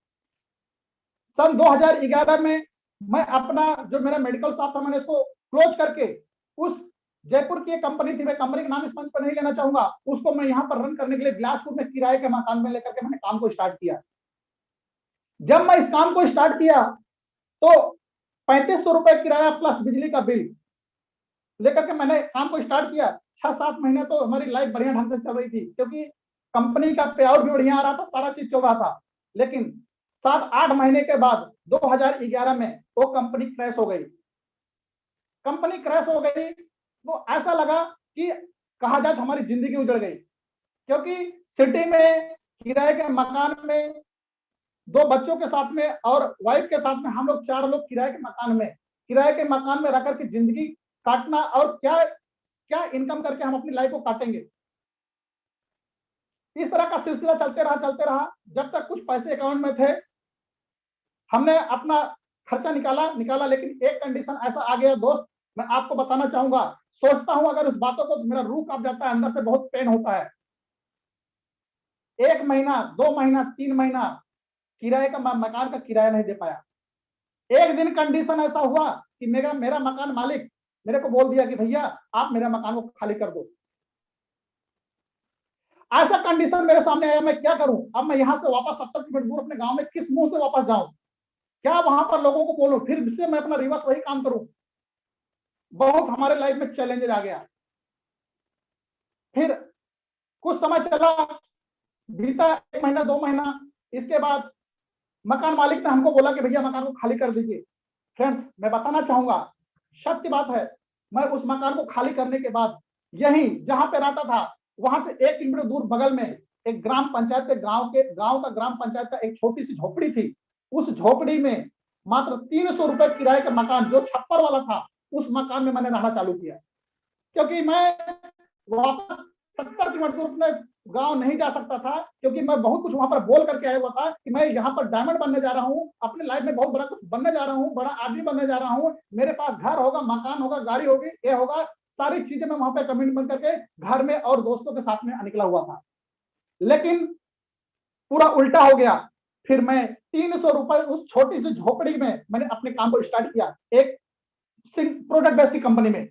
सन 2011 में मैं अपना जो मेरा मेडिकल शॉप था, मैंने इसको क्लोज करके उस जयपुर की एक कंपनी थी, मैं कंपनी का नाम इस मंच पर नहीं लेना चाहूंगा, उसको मैं यहां पर रन करने के लिए बिलासपुर में किराए के मकान में लेकर के मैंने काम को स्टार्ट किया। जब मैं इस काम को स्टार्ट किया तो 3500 रुपए किराया प्लस बिजली का बिल लेकर के मैंने काम को स्टार्ट किया। 6-7 महीने तो हमारी लाइफ बढ़िया ढंग से चल रही थी क्योंकि कंपनी का पे आउट भी बढ़िया आ रहा था, सारा चीज चल रहा था। लेकिन 7-8 महीने के बाद 2011 में वो कंपनी क्रैश हो गई। कंपनी क्रैश हो गई तो ऐसा लगा कि कहा जाए तो हमारी जिंदगी उजड़ गई, क्योंकि सिटी में किराए के मकान में 2 बच्चों के साथ में और वाइफ के साथ में हम लोग 4 लोग किराए के मकान में रह करके जिंदगी काटना और क्या क्या इनकम करके हम अपनी लाइफ को काटेंगे। इस तरह का सिलसिला चलते रहा जब तक कुछ पैसे अकाउंट में थे। हमने अपना खर्चा निकाला, लेकिन एक कंडीशन ऐसा आ गया दोस्त, मैं आपको बताना चाहूंगा, सोचता हूं अगर उस बातों को, मेरा रूह कांप जाता है, अंदर से बहुत पेन होता है। 1 महीना, 2 महीना, 3 महीना किराए का, मकान का किराया नहीं दे पाया। एक दिन कंडीशन ऐसा हुआ कि मेरा मेरा मकान मालिक मेरे को बोल दिया कि भैया आप मेरा मकान को खाली कर दो। ऐसा कंडीशन मेरे सामने आया, मैं क्या करूं? अब मैं यहां से वापस 70 किलोमीटर दूर अपने गांव में किस मुंह से वापस जाऊं? क्या वहां पर लोगों को बोलूं? फिर से मैं अपना रिवर्स वही काम करूं? बहुत हमारे लाइफ में चैलेंजेस आ गया। फिर कुछ समय चला, बीता 1 महीना, 2 महीना, इसके बाद मकान मालिक ने हमको बोला कि भैया मकान को खाली कर दीजिए। फ्रेंड्स, मैं बताना चाहूंगा, सत्य बात है, मैं उस मकान को खाली करने के बाद यही जहां पे रहता था वहां से 1 किलोमीटर दूर बगल में एक ग्राम पंचायत के गांव का ग्राम पंचायत का एक छोटी सी झोपड़ी थी। उस झोपड़ी में मात्र 300 रुपए किराए का मकान, जो छप्पर वाला था, उस मकान में मैंने रहना चालू किया। क्योंकि मैं वापस 70 किलोमीटर दूर अपने गांव नहीं जा सकता था, क्योंकि मैं बहुत कुछ वहां पर बोल करके आया हुआ था कि मैं यहाँ पर डायमंड बनने जा रहा हूँ, अपने लाइफ में बहुत बड़ा कुछ बनने जा रहा हूँ, बड़ा आदमी बनने जा रहा हूँ, मेरे पास घर होगा, मकान होगा, गाड़ी होगी, ये होगा, सारी चीजें मैं वहां पर कमिटमेंट करके घर में और दोस्तों के साथ में निकला हुआ था। लेकिन पूरा उल्टा हो गया। फिर मैं 300 रुपए उस छोटी सी झोपड़ी में मैंने अपने काम को स्टार्ट किया, एक प्रोडक्ट बेस्ड की कंपनी में।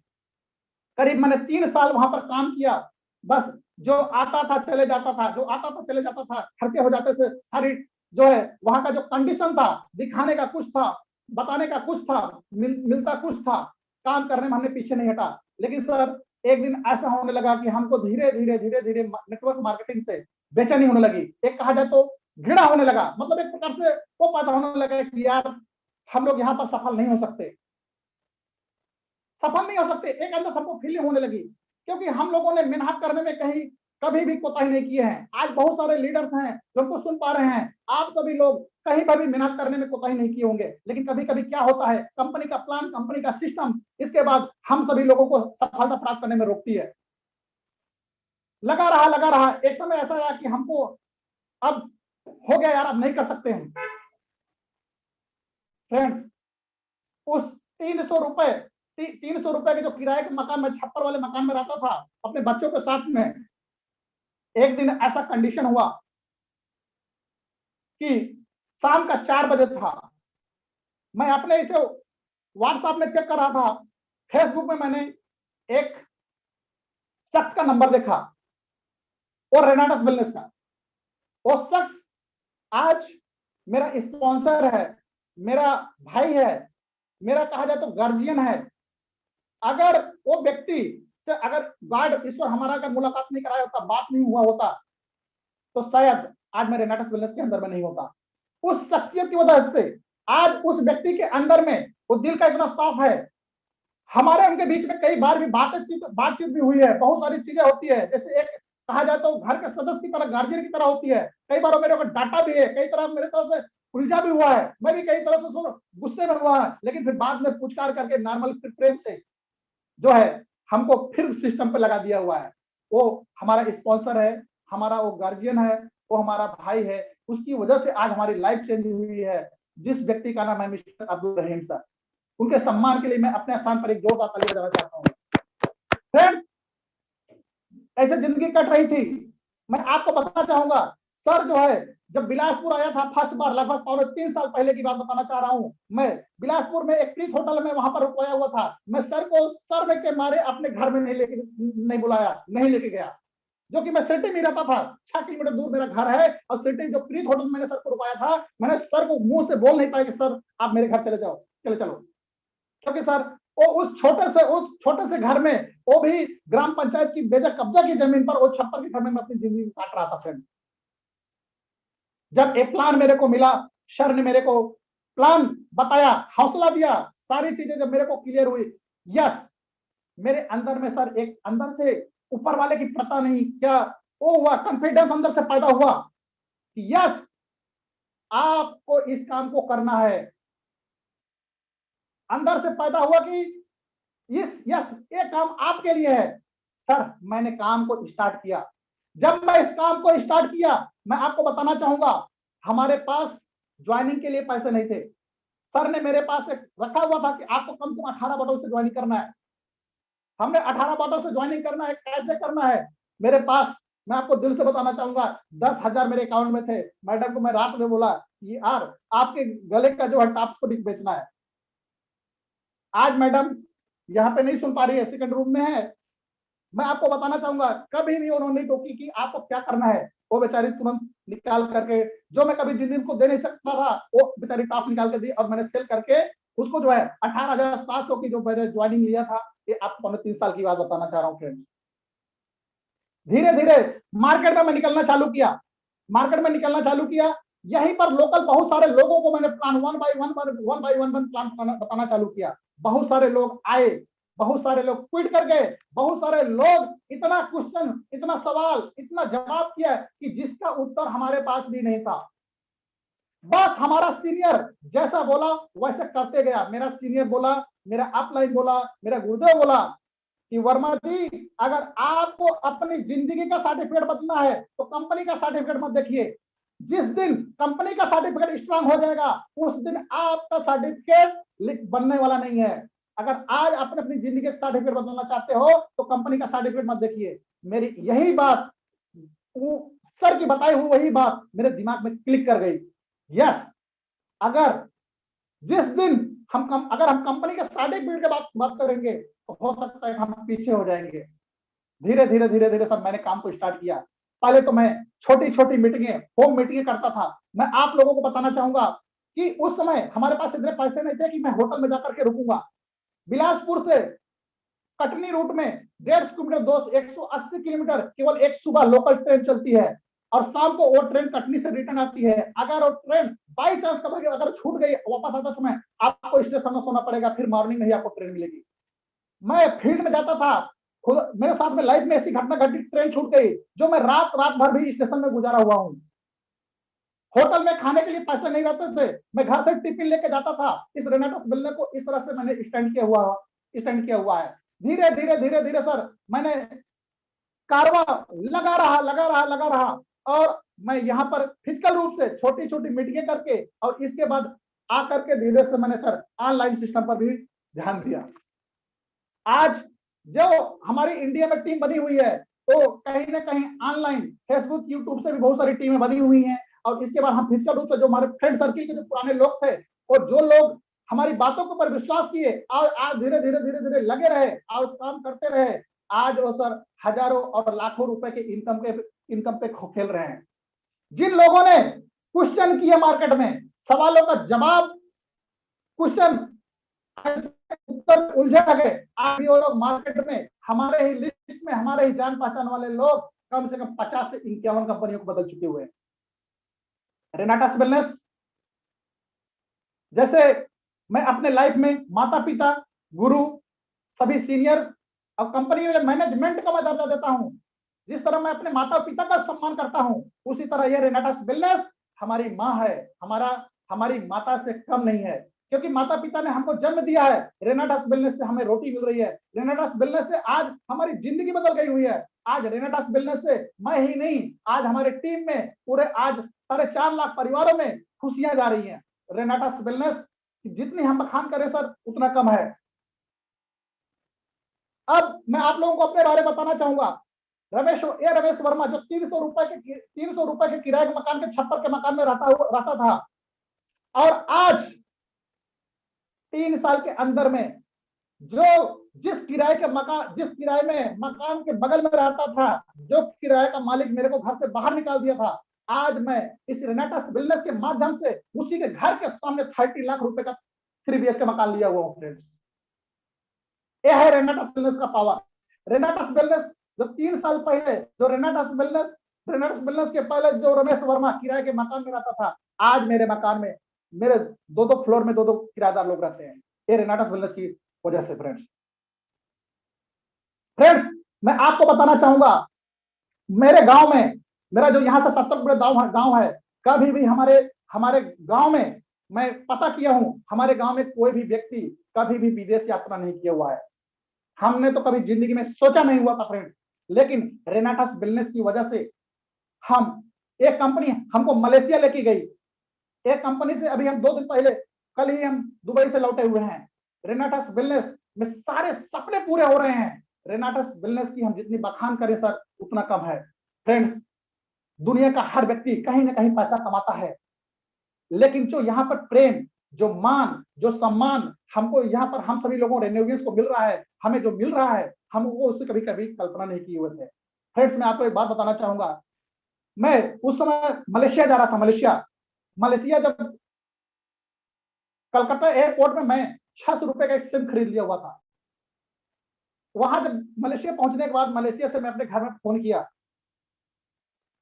करीब मैंने 3 साल वहां पर काम किया। बस जो आता था चले जाता था, जो आता था चले जाता था, खर्चे हो जाते थे। सारी जो है वहां का जो कंडीशन था, दिखाने का कुछ था, बताने का कुछ था, मिलता कुछ था, काम करने में हमने पीछे नहीं हटा। लेकिन सर, एक दिन ऐसा होने लगा कि हमको धीरे धीरे धीरे धीरे नेटवर्क मार्केटिंग से बेचैनी होने लगी। एक कहा जाए तो घृणा होने लगा, मतलब एक प्रकार से वो पैदा होने लगा कि यार हम लोग यहाँ पर सफल नहीं हो सकते, सफल नहीं हो सकते। एक अंदर सबको फीलिंग होने लगी, क्योंकि हम लोगों ने मेहनत करने में कहीं कभी भी कोताही नहीं किए हैं। आज बहुत सारे लीडर्स हैं जो हमको सुन पा रहे हैं, आप सभी लोग कहीं पर भी मेहनत करने में कोताही नहीं किए होंगे। लेकिन कभी कभी क्या होता है, कंपनी का प्लान, कंपनी का सिस्टम, इसके बाद हम सभी लोगों को सफलता प्राप्त करने में रोकती है। लगा रहा, एक समय ऐसा आया कि हमको अब हो गया यार, अब नहीं कर सकते हम। फ्रेंड्स, उस 300 रुपए के जो किराए के मकान में, छप्पर वाले मकान में रहता था अपने बच्चों के साथ में, एक दिन ऐसा कंडीशन हुआ कि शाम का 4 बजे था। मैं अपने इसे व्हाट्सएप में चेक कर रहा था, फेसबुक में मैंने एक शख्स का नंबर देखा, और रेनाटस वेलनेस का। वो शख्स आज मेरा स्पॉन्सर है, मेरा भाई है, मेरा कहा जाए तो गार्जियन है। अगर वो व्यक्ति से अगर गॉड, ईश्वर हमारा अगर मुलाकात नहीं कराया होता, बात नहीं हुआ होता, तो शायद आज मेरे नाटक वेलनेस के अंदर में नहीं होता। उस शख्सियत की वजह से आज उस व्यक्ति के अंदर में वो दिल का इतना साफ है। हमारे उनके बीच में कई बार भी बातचीत भी हुई है, बहुत सारी चीजें होती है। जैसे एक कहा जाए तो घर के सदस्य की तरह, गार्जियन की तरह होती है। कई बार वो मेरे को डांटा भी है, कई तरह मेरे तरफ से उलझा भी हुआ है, मैं भी कई तरह से गुस्से में हुआ है, लेकिन फिर बाद में पूछताछ करके नॉर्मल प्रेम से जो है हमको फिर सिस्टम पे लगा दिया हुआ है। वो हमारा स्पॉन्सर है, हमारा वो गार्जियन है, वो हमारा भाई है। उसकी वजह से आज हमारी लाइफ चेंज हुई है। जिस व्यक्ति का नाम है मिस्टर अब्दुल रहीम सर, उनके सम्मान के लिए मैं अपने स्थान पर एक जोरदार ताली बजाना चाहता हूँ। फ्रेंड्स, ऐसे जिंदगी कट रही थी। मैं आपको बताना चाहूंगा, सर जो है जब बिलासपुर आया था फर्स्ट बार, लगभग 3 साल पहले की बात बताना चाह रहा हूं। मैं बिलासपुर में एक प्रीत होटल में वहां पर रुकवाया हुआ था। मैं सर को सर में के मारे अपने घर में नहीं बुलाया, नहीं लेके गया, जो कि मैं सिटी में रहता था। 6 किलोमीटर दूर मेरा घर है, और सिटी जो प्रीत होटल में मैंने सर को रुकवाया था, मैंने सर को मुंह से बोल नहीं पाया कि सर आप मेरे घर चले जाओ, चलो। क्योंकि सर वो उस छोटे से घर में, वो भी ग्राम पंचायत की बेजा कब्जा की जमीन पर, वो छप्पर के घर में मैं अपनी जिंदगी काट रहा था। फ्रेंड्स, जब एक प्लान मेरे को मिला, सर ने मेरे को प्लान बताया, हौसला दिया, सारी चीजें जब मेरे को क्लियर हुई, यस, मेरे अंदर में सर एक अंदर से ऊपर वाले की पता नहीं क्या वो हुआ, कॉन्फिडेंस अंदर से पैदा हुआ कि यस, आपको इस काम को करना है। अंदर से पैदा हुआ कि यस, ये काम आपके लिए है। सर, मैंने काम को स्टार्ट किया। जब मैं इस काम को स्टार्ट किया, मैं आपको बताना चाहूंगा, हमारे पास ज्वाइनिंग के लिए पैसे नहीं थे। सर ने मेरे पास एक रखा हुआ था कि आपको कम से कम 18 बटन से ज्वाइनिंग करना है। हमने 18 बातों से ज्वाइनिंग करना है, कैसे करना है। मेरे पास, मैं आपको दिल से बताना चाहूंगा, 10,000 मेरे अकाउंट में थे। मैडम को मैं रात में बोला कि यार आपके गले का जो है टॉप स्पीड बेचना है। आज मैडम यहाँ पे नहीं सुन पा रही है, सेकंड रूम में है। मैं आपको बताना चाहूंगा, कभी भी उन्होंने टोकी कि आपको क्या करना है। वो बेचारी तुरंत निकाल करके, जो मैं कभी जिंदगी को दे नहीं सकता था, वो बेचारी टॉप निकाल के दी और मैंने सेल करके उसको जो है 18,700 की जो मैंने ज्वाइनिंग लिया था। ये आपको मैं 3 साल की बात बताना चाह रहा हूँ फ्रेंड्स। धीरे धीरे मार्केट में मैं निकलना चालू किया, मार्केट में निकलना चालू किया। यहीं पर लोकल बहुत सारे लोगों को मैंने plan one by one plan बताना चालू किया। बहुत सारे लोग आए, बहुत सारे लोग क्विट कर गए, बहुत सारे लोग इतना क्वेश्चन, इतना सवाल, इतना जवाब किया कि जिसका उत्तर हमारे पास भी नहीं था। बस हमारा सीनियर जैसा बोला वैसे करते गया। मेरा सीनियर बोला, मेरा अपलाइन बोला, मेरा गुरुदेव बोला कि वर्मा जी, अगर आपको अपनी जिंदगी का सर्टिफिकेट बदलना है तो कंपनी का सर्टिफिकेट मत देखिए। जिस दिन कंपनी का सर्टिफिकेट स्ट्रांग हो जाएगा उस दिन आपका सर्टिफिकेट बनने वाला नहीं है। अगर आज अपने अपनी जिंदगी का सर्टिफिकेट बदलना चाहते हो तो कंपनी का सर्टिफिकेट मत देखिए। मेरी यही बात, सर की बताई हुई वही बात मेरे दिमाग में क्लिक कर गई। यस, अगर जिस दिन अगर हम कंपनी के सर्टिफिकेट की बात करेंगे तो हो सकता है हम पीछे हो जाएंगे। धीरे धीरे धीरे धीरे सब मैंने काम को स्टार्ट किया। पहले तो मैं छोटी छोटी मीटिंगें, होम मीटिंगें करता था। मैं आप लोगों को बताना चाहूंगा कि उस समय हमारे पास इतने पैसे नहीं थे कि मैं होटल में जाकर के रुकूंगा। बिलासपुर से कटनी रूट में 150 किलोमीटर, 180 किलोमीटर केवल एक सुबह लोकल ट्रेन चलती है और शाम को वो ट्रेन कटनी से रिटर्न आती है। अगर वो ट्रेन बाई चांस कभी अगर छूट गई वापस आता समय, आपको स्टेशन में सोना पड़ेगा, फिर मॉर्निंग में ही आपको ट्रेन मिलेगी। मैं फील्ड में जाता था, खुद मेरे साथ में लाइफ में ऐसी घटना घटी, ट्रेन छूट गई जो मैं रात भर भी स्टेशन में गुजारा हुआ हूँ। होटल में खाने के लिए पैसे नहीं रहते थे, मैं घर से टिफिन लेके जाता था। इस रेनेटस बिल्डर को इस तरह से मैंने स्टैंड किया हुआ है। धीरे धीरे धीरे धीरे सर मैंने कारवा लगा रहा और मैं यहाँ पर फिजिकल रूप से छोटी छोटी मीटिंगें करके और इसके बाद आकर के धीरे से मैंने सर ऑनलाइन सिस्टम पर भी ध्यान दिया। आज जो हमारी इंडिया में टीम बनी हुई है तो कहीं ना कहीं ऑनलाइन फेसबुक, यूट्यूब से भी बहुत सारी टीमें बनी हुई हैं। और इसके बाद हम फिजिकल रूप से जो हमारे फ्रेंड सर्किल के जो पुराने लोग थे और जो लोग हमारी बातों के ऊपर विश्वास किए, आज धीरे धीरे धीरे धीरे लगे रहे, आज काम करते रहे, आज वो सर हजारों और लाखों रुपए के इनकम पे खेल रहे हैं। जिन लोगों ने क्वेश्चन किए मार्केट में, सवालों का जवाब, क्वेश्चन उत्तर उलझे लगे, आज वो लोग मार्केट में हमारे ही लिस्ट में, हमारे ही जान पहचान वाले लोग कम से कम 50 से 51 कंपनियों को बदल चुके हुए हैं। रेनाटस वेलनेस जैसे मैं अपने लाइफ में माता पिता, गुरु, सभी सीनियर और कंपनी में मैनेजमेंट का मैं दर्जा देता हूं। जिस तरह मैं अपने माता पिता का सम्मान करता हूं, उसी तरह ये रेनाटस वेलनेस हमारी माँ है, हमारी माता से कम नहीं है। क्योंकि माता पिता ने हमको जन्म दिया है, रेनाटस वेलनेस से हमें रोटी मिल रही है, रेनाटस वेलनेस से आज हमारी जिंदगी बदल गई हुई है। आज रेनाटस वेलनेस से मैं ही नहीं, आज हमारे टीम में पूरे आज 4.5 लाख परिवारों में खुशियां जा रही हैं। रेनाटस वेलनेस जितनी हम बखान करें सर उतना कम है। अब मैं आप लोगों को अपने बारे में बताना चाहूंगा। रमेश वर्मा जो 300 रुपए के किराए के मकान के छप्पर के मकान में रहता था, और आज 3 साल के अंदर में जिस किराए में मकान के बगल में रहता था, जो किराए का मालिक मेरे को घर से बाहर निकाल दिया था, आज मैं इस रेनाटस वेलनेस के माध्यम से उसी के घर के सामने 30 लाख रुपए का 3 BHK मकान लिया हुआ हूं फ्रेंड्स। यह है रेनाटस वेलनेस का पावर। रेनाटस वेलनेस जो 3 साल पहले, जो रेनाटस वेलनेस के पहले जो रमेश वर्मा किराए के मकान में रहता था, आज मेरे मकान में मेरे 2 फ्लोर में 2 किराएदार लोग रहते हैं। ये रेनाटस वेलनेस की वजह से फ्रेंड्स। मैं आपको बताना चाहूंगा, मेरे गांव में, मेरा जो यहाँ से 70 किलोमीटर गांव है, कभी भी हमारे गांव में मैं पता किया हूं, हमारे गांव में कोई भी व्यक्ति कभी भी विदेश यात्रा नहीं किया हुआ है। हमने तो कभी जिंदगी में सोचा नहीं हुआ था फ्रेंड्स, लेकिन रेनाटस वेलनेस की वजह से एक कंपनी हमको मलेशिया लेके गई। एक कंपनी से अभी हम 2 दिन पहले, कल ही हम दुबई से लौटे हुए हैं। रेनाटस वेलनेस में सारे सपने पूरे हो रहे हैं। रेनाटस वेलनेस की हम जितनी बखान करें सर उतना कम है। फ्रेंड्स, दुनिया का हर व्यक्ति कहीं ना कहीं पैसा कमाता है, लेकिन जो यहाँ पर प्रेम, जो मान, जो सम्मान हमको यहाँ पर हम सभी लोगों रेन्यूवियंस को मिल रहा है, हमें जो मिल रहा है, हम वो उससे कभी कभी कल्पना नहीं की हुए थे। फ्रेंड्स, मैं आपको एक बात बताना चाहूंगा, मैं उस समय मलेशिया जा रहा था। मलेशिया जब कलकत्ता एयरपोर्ट में मैं 600 रुपए का एक सिम खरीद लिया हुआ था। वहां जब मलेशिया पहुंचने के बाद मलेशिया से मैं अपने घर में फोन किया।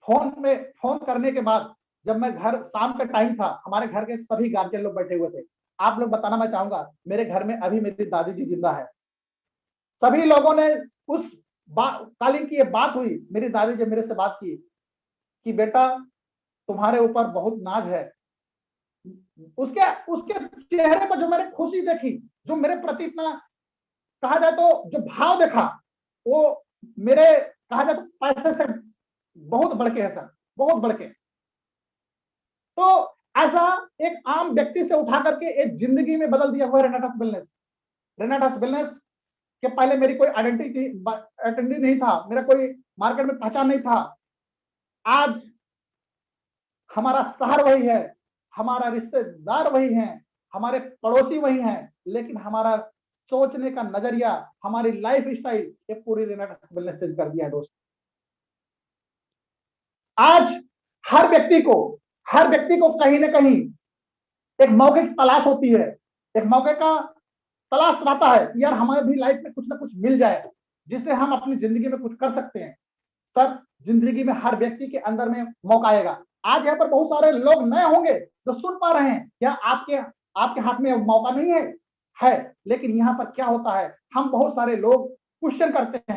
फोन करने के बाद जब मैं घर, शाम का टाइम था, हमारे घर के सभी गार्जियन लोग बैठे हुए थे। आप लोग बताना मैं चाहूंगा, मेरे घर में अभी मेरी दादी जी जिंदा है। सभी लोगों ने उस कालीन की ये बात हुई, मेरी दादी जी मेरे से बात की कि बेटा तुम्हारे ऊपर बहुत नाज है। उसके उसके चेहरे पर जो मैंने खुशी देखी, जो मेरे प्रति इतना कहा जाए तो जो भाव देखा, वो मेरे कहा जाए तो पैसे से बहुत बढ़ के है सर, बहुत बढ़ के। तो ऐसा एक आम व्यक्ति से उठा करके एक जिंदगी में बदल दिया हुआ रेनाटस वेलनेस के पहले मेरी कोई आइडेंटिटी नहीं था, मेरा कोई मार्केट में पहचान नहीं था। आज हमारा शहर वही है, हमारा रिश्तेदार वही है, हमारे पड़ोसी वही हैं, लेकिन हमारा सोचने का नजरिया, हमारी लाइफ स्टाइल, ये पूरी रेनाटस वेलनेस चेंज कर दिया है दोस्त। आज हर व्यक्ति को कहीं ना कहीं एक मौके की तलाश होती है, एक मौके का तलाश रहता है कि यार हमारे भी लाइफ में कुछ ना कुछ मिल जाए जिससे हम अपनी जिंदगी में कुछ कर सकते हैं। सर, जिंदगी में हर व्यक्ति के अंदर में मौका आएगा। आज यहाँ पर बहुत सारे लोग नए होंगे जो सुन पा रहे हैं, क्या आपके हाथ में मौका नहीं है। लेकिन यहाँ पर क्या होता है, हम बहुत सारे लोग क्वेश्चन करते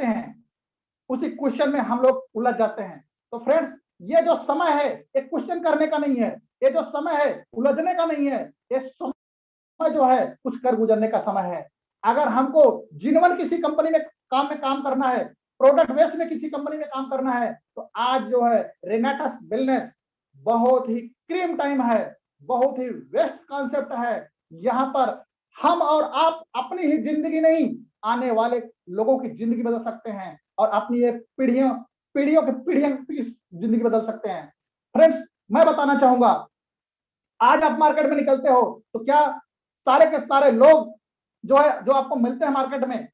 हैं, उसी क्वेश्चन में हम लोग उलझ जाते हैं। तो फ्रेंड्स, ये जो समय है ये क्वेश्चन करने का नहीं है, ये जो समय है उलझने का नहीं है, ये समय जो है कुछ कर गुजरने का समय है। अगर हमको जिनवन किसी कंपनी में काम करना है, प्रोडक्ट बेस में किसी कंपनी में काम करना है, तो आज जो है रेनाटस वेलनेस बहुत ही क्रीम टाइम है, बहुत ही बेस्ट कॉन्सेप्ट है। यहाँ पर हम और आप अपनी ही जिंदगी नहीं, आने वाले लोगों की जिंदगी बदल सकते हैं और अपनी ये पीढ़ियों की जिंदगी बदल सकते हैं। फ्रेंड्स, मैं बताना चाहूंगा, आज आप मार्केट में निकलते हो तो क्या सारे के सारे लोग जो आपको मिलते हैं मार्केट में,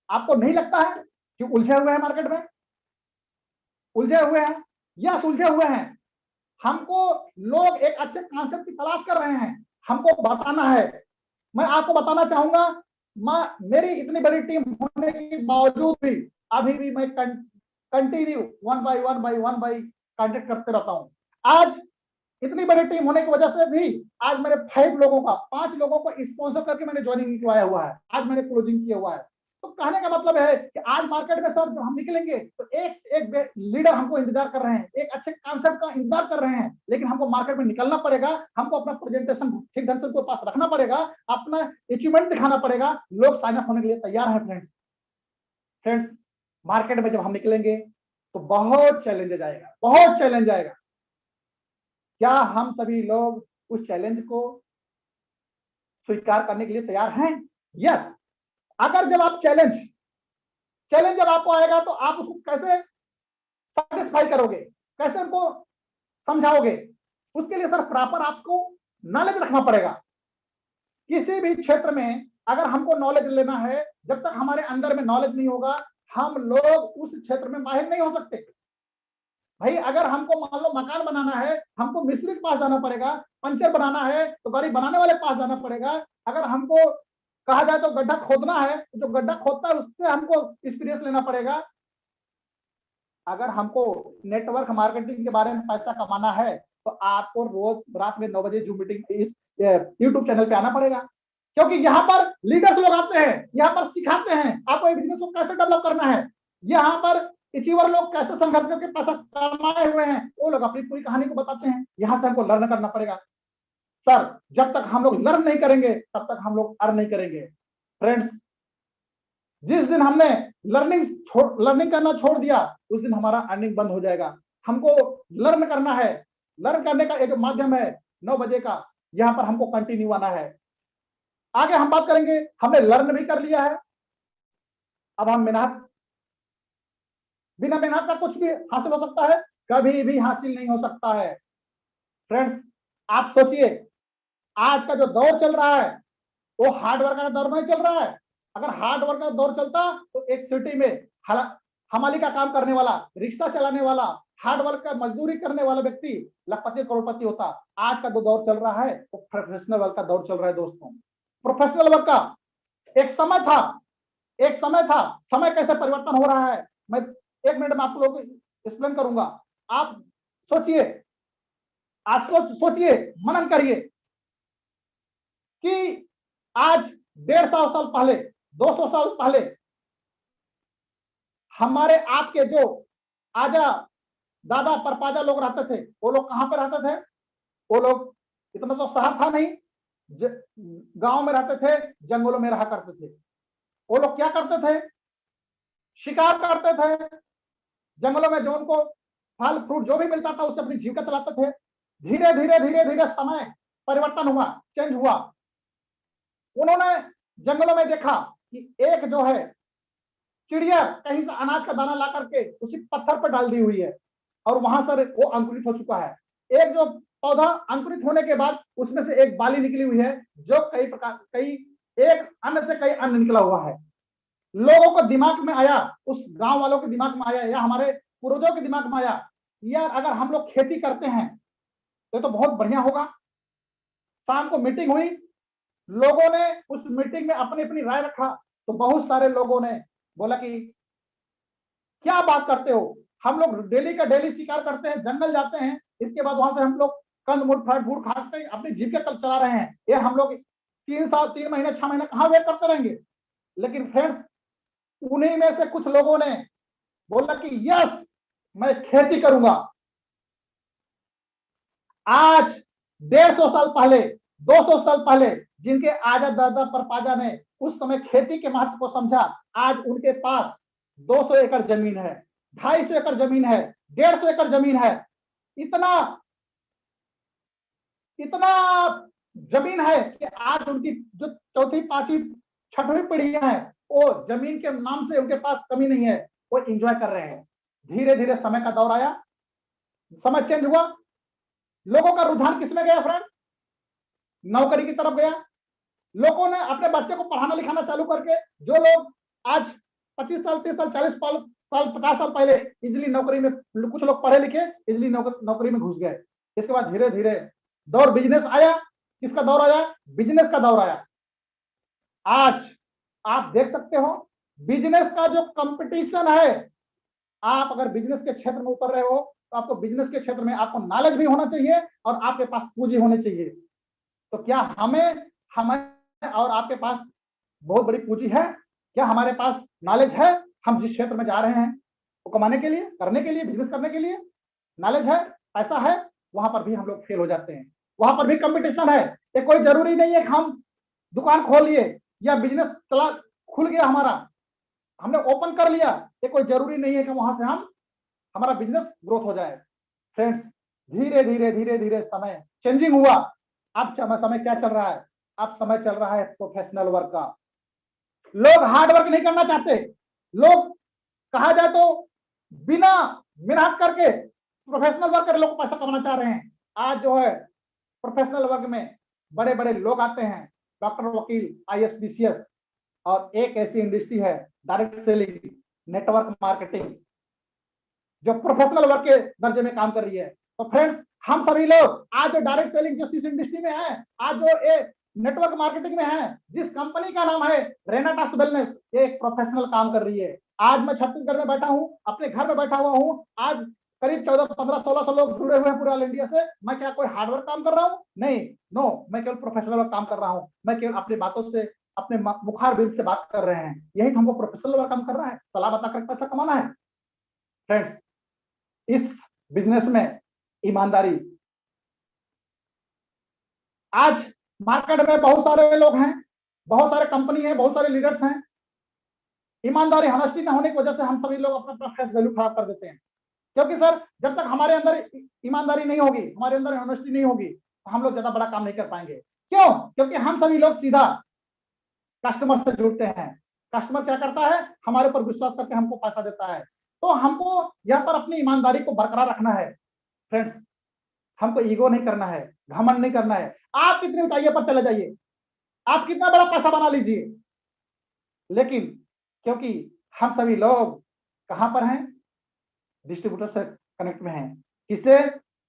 आपको नहीं लगता है कि उलझे हुए हैं मार्केट में? उलझे हुए हैं, यस उलझे हुए हैं। हमको लोग एक अच्छे कॉन्सेप्ट की तलाश कर रहे हैं, हमको बताना है। मैं आपको बताना चाहूंगा, मेरी इतनी बड़ी टीम होने के बावजूद भी अभी भी मैं continue one by one contact करते रहता हूं। आज इतनी बड़ी टीम होने की वजह से भी आज मैंने 5 लोगों को स्पॉन्सर करके मैंने ज्वाइनिंग निकलवाया हुआ है, आज मैंने क्लोजिंग किया हुआ है। तो कहने का मतलब है कि आज मार्केट में सर हम निकलेंगे तो एक लीडर हमको इंतजार कर रहे हैं, एक अच्छे कॉन्सेप्ट का इंतजार कर रहे हैं, लेकिन हमको मार्केट में निकलना पड़ेगा, हमको अपना प्रेजेंटेशन ठीक ढंग से उनके पास रखना पड़ेगा, अपना अचीवमेंट दिखाना पड़ेगा। लोग साइन अप होने के लिए तैयार हैं। फ्रेंड्स, मार्केट में जब हम निकलेंगे तो बहुत चैलेंज आएगा। क्या हम सभी लोग उस चैलेंज को स्वीकार करने के लिए तैयार हैं? यस। अगर जब आप चैलेंज जब आपको आएगा तो आप उसको कैसे सेटिस्फाई करोगे, कैसे उनको समझाओगे? उसके लिए सर प्रॉपर आपको नॉलेज रखना पड़ेगा। किसी भी क्षेत्र में अगर हमको नॉलेज लेना है, जब तक हमारे अंदर में नॉलेज नहीं होगा, हम लोग उस क्षेत्र में माहिर नहीं हो सकते। भाई, अगर हमको मान लो मकान बनाना है, हमको मिस्त्री के पास जाना पड़ेगा, पंचर बनाना है तो गाड़ी बनाने वाले के पास जाना पड़ेगा। अगर हमको कहा जाए तो गड्ढा खोदना है, तो जो गड्ढा खोदता है उससे हमको एक्सपीरियंस लेना पड़ेगा। अगर हमको नेटवर्क मार्केटिंग के बारे में पैसा कमाना है तो आपको रोज रात में 9 बजे जूम मीटिंग इस यूट्यूब चैनल पे आना पड़ेगा, क्योंकि यहाँ पर लीडर्स लोग आते हैं, यहाँ पर सिखाते हैं आपको बिजनेस को कैसे डेवलप करना है। यहाँ पर अचीवर लोग कैसे संघर्ष करके पैसा कमाए हुए हैं, वो लोग अपनी पूरी कहानी को बताते हैं। यहाँ से हमको लर्न करना पड़ेगा। सर, जब तक हम लोग लर्न नहीं करेंगे तब तक हम लोग अर्न नहीं करेंगे। फ्रेंड्स, जिस दिन हमने लर्निंग करना छोड़ दिया, उस दिन हमारा अर्निंग बंद हो जाएगा। हमको लर्न करना है, लर्न करने का एक माध्यम है 9 बजे का, यहाँ पर हमको कंटिन्यू आना है। आगे हम बात करेंगे, हमने लर्न भी कर लिया है, अब हम मेहनत, बिना मेहनत का कुछ भी हासिल हो सकता है? कभी भी हासिल नहीं हो सकता है। फ्रेंड्स, आप सोचिए, आज का जो दौर चल रहा है वो हार्ड वर्क का दौर नहीं चल रहा है। अगर हार्ड वर्क का दौर चलता तो एक सिटी में हमाली का काम करने वाला, रिक्शा चलाने वाला, हार्ड वर्क का मजदूरी करने वाला व्यक्ति लखपति करोड़पति होता। आज का जो दौर चल रहा है वो प्रोफेशनल वर्क का दौर चल रहा है दोस्तों। प्रोफेशनल वर्क का एक समय था, एक समय था। समय कैसे परिवर्तन हो रहा है मैं 1 मिनट में आप लोगों को एक्सप्लेन करूंगा। आप सोचिए, आप सोचिए, मनन करिए कि आज 150 साल पहले, 200 साल पहले हमारे आपके जो आजा दादा परपाजा लोग रहते थे, वो लोग कहां पे रहते थे? वो लोग, इतना तो शहर था नहीं, गांव में रहते थे, जंगलों में रहा करते थे। वो लोग क्या करते थे? शिकार करते थे जंगलों में, जो उनको फल फ्रूट जो भी मिलता था उससे अपनी जीविका चलाते थे। धीरे धीरे धीरे धीरे समय परिवर्तन हुआ, चेंज हुआ। उन्होंने जंगलों में देखा कि एक जो है चिड़िया कहीं से अनाज का दाना ला करके उसी पत्थर पर डाल दी हुई है और वहां से वो अंकुरित हो चुका है। एक जो पौधा अंकुरित होने के बाद उसमें से एक बाली निकली हुई है, जो कई एक अन्न से कई अन्न निकला हुआ है। लोगों को दिमाग में आया, उस गांव वालों के दिमाग में आया या हमारे पूर्वजों के दिमाग में आया, यार अगर हम लोग खेती करते हैं तो बहुत बढ़िया होगा। शाम को मीटिंग हुई, लोगों ने उस मीटिंग में अपनी अपनी राय रखा। तो बहुत सारे लोगों ने बोला कि क्या बात करते हो, हम लोग डेली का डेली शिकार करते हैं, जंगल जाते हैं, इसके बाद वहां से हम लोग कंदमूल फल फ्रूट खाते हैं, अपनी जीविका चला रहे हैं। ये हम लोग 3 साल 3 महीने 6 महीने कहां वेट करते रहेंगे? लेकिन फ्रेंड्स, उन्हीं में से कुछ लोगों ने बोला कि यस, मैं खेती करूंगा। आज 150 साल पहले, 200 साल पहले जिनके आजा दादा परपाजा ने उस समय खेती के महत्व को समझा, आज उनके पास 200 एकड़ जमीन है, 250 एकड़ जमीन है, 150 एकड़ जमीन है। इतना इतना जमीन है कि आज उनकी जो चौथी पांचवी छठवीं पीढ़ियां है, वो जमीन के नाम से उनके पास कमी नहीं है, वो एंजॉय कर रहे हैं। धीरे धीरे समय का दौर आया, समय चेंज हुआ, लोगों का रुझान किसमें गया फ्रेंड? नौकरी की तरफ गया। लोगों ने अपने बच्चे को पढ़ाना लिखाना चालू करके, जो लोग आज 25 साल 30 साल 40 साल 50 साल पहले इजिली नौकरी में, कुछ लोग पढ़े लिखे इजिली नौकरी में घुस गए। इसके बाद धीरे धीरे दौर बिजनेस आया। किसका दौर आया? बिजनेस का दौर आया। आज आप देख सकते हो बिजनेस का जो कंपटीशन है, आप अगर बिजनेस के क्षेत्र में उतर रहे हो तो आपको बिजनेस के क्षेत्र में आपको नॉलेज भी होना चाहिए और आपके पास पूंजी होनी चाहिए। तो क्या हमें और आपके पास बहुत बड़ी पूंजी है? क्या हमारे पास नॉलेज है? हम जिस क्षेत्र में जा रहे हैं वो कमाने के लिए, करने के लिए, बिजनेस करने के लिए नॉलेज है, पैसा है, वहां पर भी हम लोग फेल हो जाते हैं। वहां पर भी कंपटीशन है। ये कोई जरूरी नहीं है कि हम दुकान खोल लिए या बिजनेस चला खुल गया हमारा, हमने ओपन कर लिया, ये कोई जरूरी नहीं है कि वहां से हम हमारा बिजनेस ग्रोथ हो जाए। फ्रेंड्स, धीरे धीरे धीरे धीरे समय चेंजिंग हुआ। अब समय क्या चल रहा है? अब समय चल रहा है प्रोफेशनल वर्क का। लोग हार्ड वर्क नहीं करना चाहते। लोग कहा जाए तो बिना मेहनत करके प्रोफेशनल वर्क कर लोग पैसा कमाना चाह रहे हैं। आज जो है प्रोफेशनल वर्क में बड़े बड़े लोग आते हैं, डॉक्टर, वकील, IAS BCS, और एक ऐसी इंडस्ट्री है डायरेक्ट सेलिंग, नेटवर्क मार्केटिंग, जो प्रोफेशनल वर्क के दर्जे में काम कर रही है। तो फ्रेंड्स, हम सभी लोग आज जो डायरेक्ट सेलिंग जो इस इंडस्ट्री में है, आज जो एक नेटवर्क मार्केटिंग में है, जिस कंपनी का नाम है रेनाटास वेलनेस, ये एक प्रोफेशनल काम कर रही है। आज मैं छत्तीसगढ़ में बैठा हूं, अपने घर में बैठा हुआ हूं। आज करीब 14, 15, 1600 लोग जुड़े हुए हैं पूरे ऑल इंडिया से। मैं क्या कोई हार्डवर्क काम कर रहा हूं? नहीं, नो, मैं केवल प्रोफेशनल वर्क काम कर रहा हूं। मैं केवल अपनी बातों से, अपने मुखार बिल से बात कर रहे हैं। यही तो हमको प्रोफेशनल वर्क काम कर रहा है, सलाह बता कर पैसा कमाना है। फ्रेंड्स, इस बिजनेस में ईमानदारी, आज मार्केट में बहुत सारे लोग हैं, बहुत सारे कंपनी है, बहुत सारे लीडर्स हैं। ईमानदारी, ऑनेस्टी न होने की वजह से हम सभी लोग अपना फेस वैल्यू खराब कर देते हैं। क्योंकि सर, जब तक हमारे अंदर ईमानदारी नहीं होगी, हमारे अंदर ऑनेस्टी नहीं होगी, तो हम लोग ज्यादा बड़ा काम नहीं कर पाएंगे। क्यों? क्योंकि हम सभी लोग सीधा कस्टमर से जुड़ते हैं, कस्टमर क्या करता है, हमारे ऊपर विश्वास करके हमको पैसा देता है। तो हमको यहाँ पर अपनी ईमानदारी को बरकरार रखना है फ्रेंड्स। हमको ईगो नहीं करना है, घमंड नहीं करना है। आप कितनी ऊंचाई पर चले जाइए, आप कितना बड़ा पैसा बना लीजिए, लेकिन क्योंकि हम सभी लोग कहां पर हैं, डिस्ट्रीब्यूटर से कनेक्ट में हैं। किससे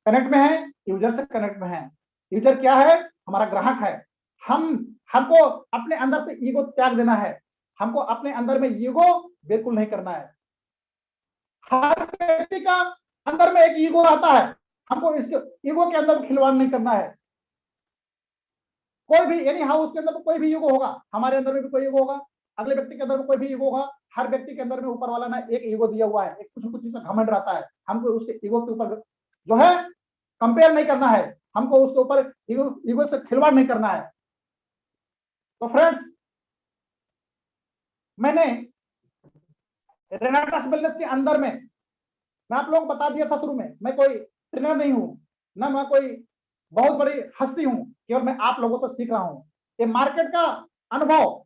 कनेक्ट में है, यूजर से कनेक्ट में है। यूजर क्या है, हमारा ग्राहक है। हमको अपने अंदर से ईगो त्याग देना है, हमको अपने अंदर में ईगो बिल्कुल नहीं करना है। हर व्यक्ति का अंदर में एक ईगो आता है, हमको इसके ईगो के अंदर खिलवाड़ नहीं करना है। कोई भी यानी हाउस के अंदर कोई भी ईगो होगा, हमारे अंदर में भी कोई ईगो होगा, अगले व्यक्ति के अंदर में कोई भी ईगो होगा। हर व्यक्ति के अंदर में ऊपर वाला ना एक ईगो दिया हुआ है, एक कुछ चीज का घमंड रहता है। हमको उसके ईगो के ऊपर जो है कंपेयर नहीं करना है, हमको उसके ऊपर ईगो से खिलवाड़ नहीं करना है। तो फ्रेंड्स, मैंने रेनाटास वेलनेस के अंदर में मैं आप लोगों को बता दिया था शुरू में, मैं कोई ट्रेनर नहीं हूं, ना मैं कोई बहुत बड़ी हस्ती हूं, केवल मैं आप लोगों से सीख रहा हूं। ये मार्केट का अनुभव,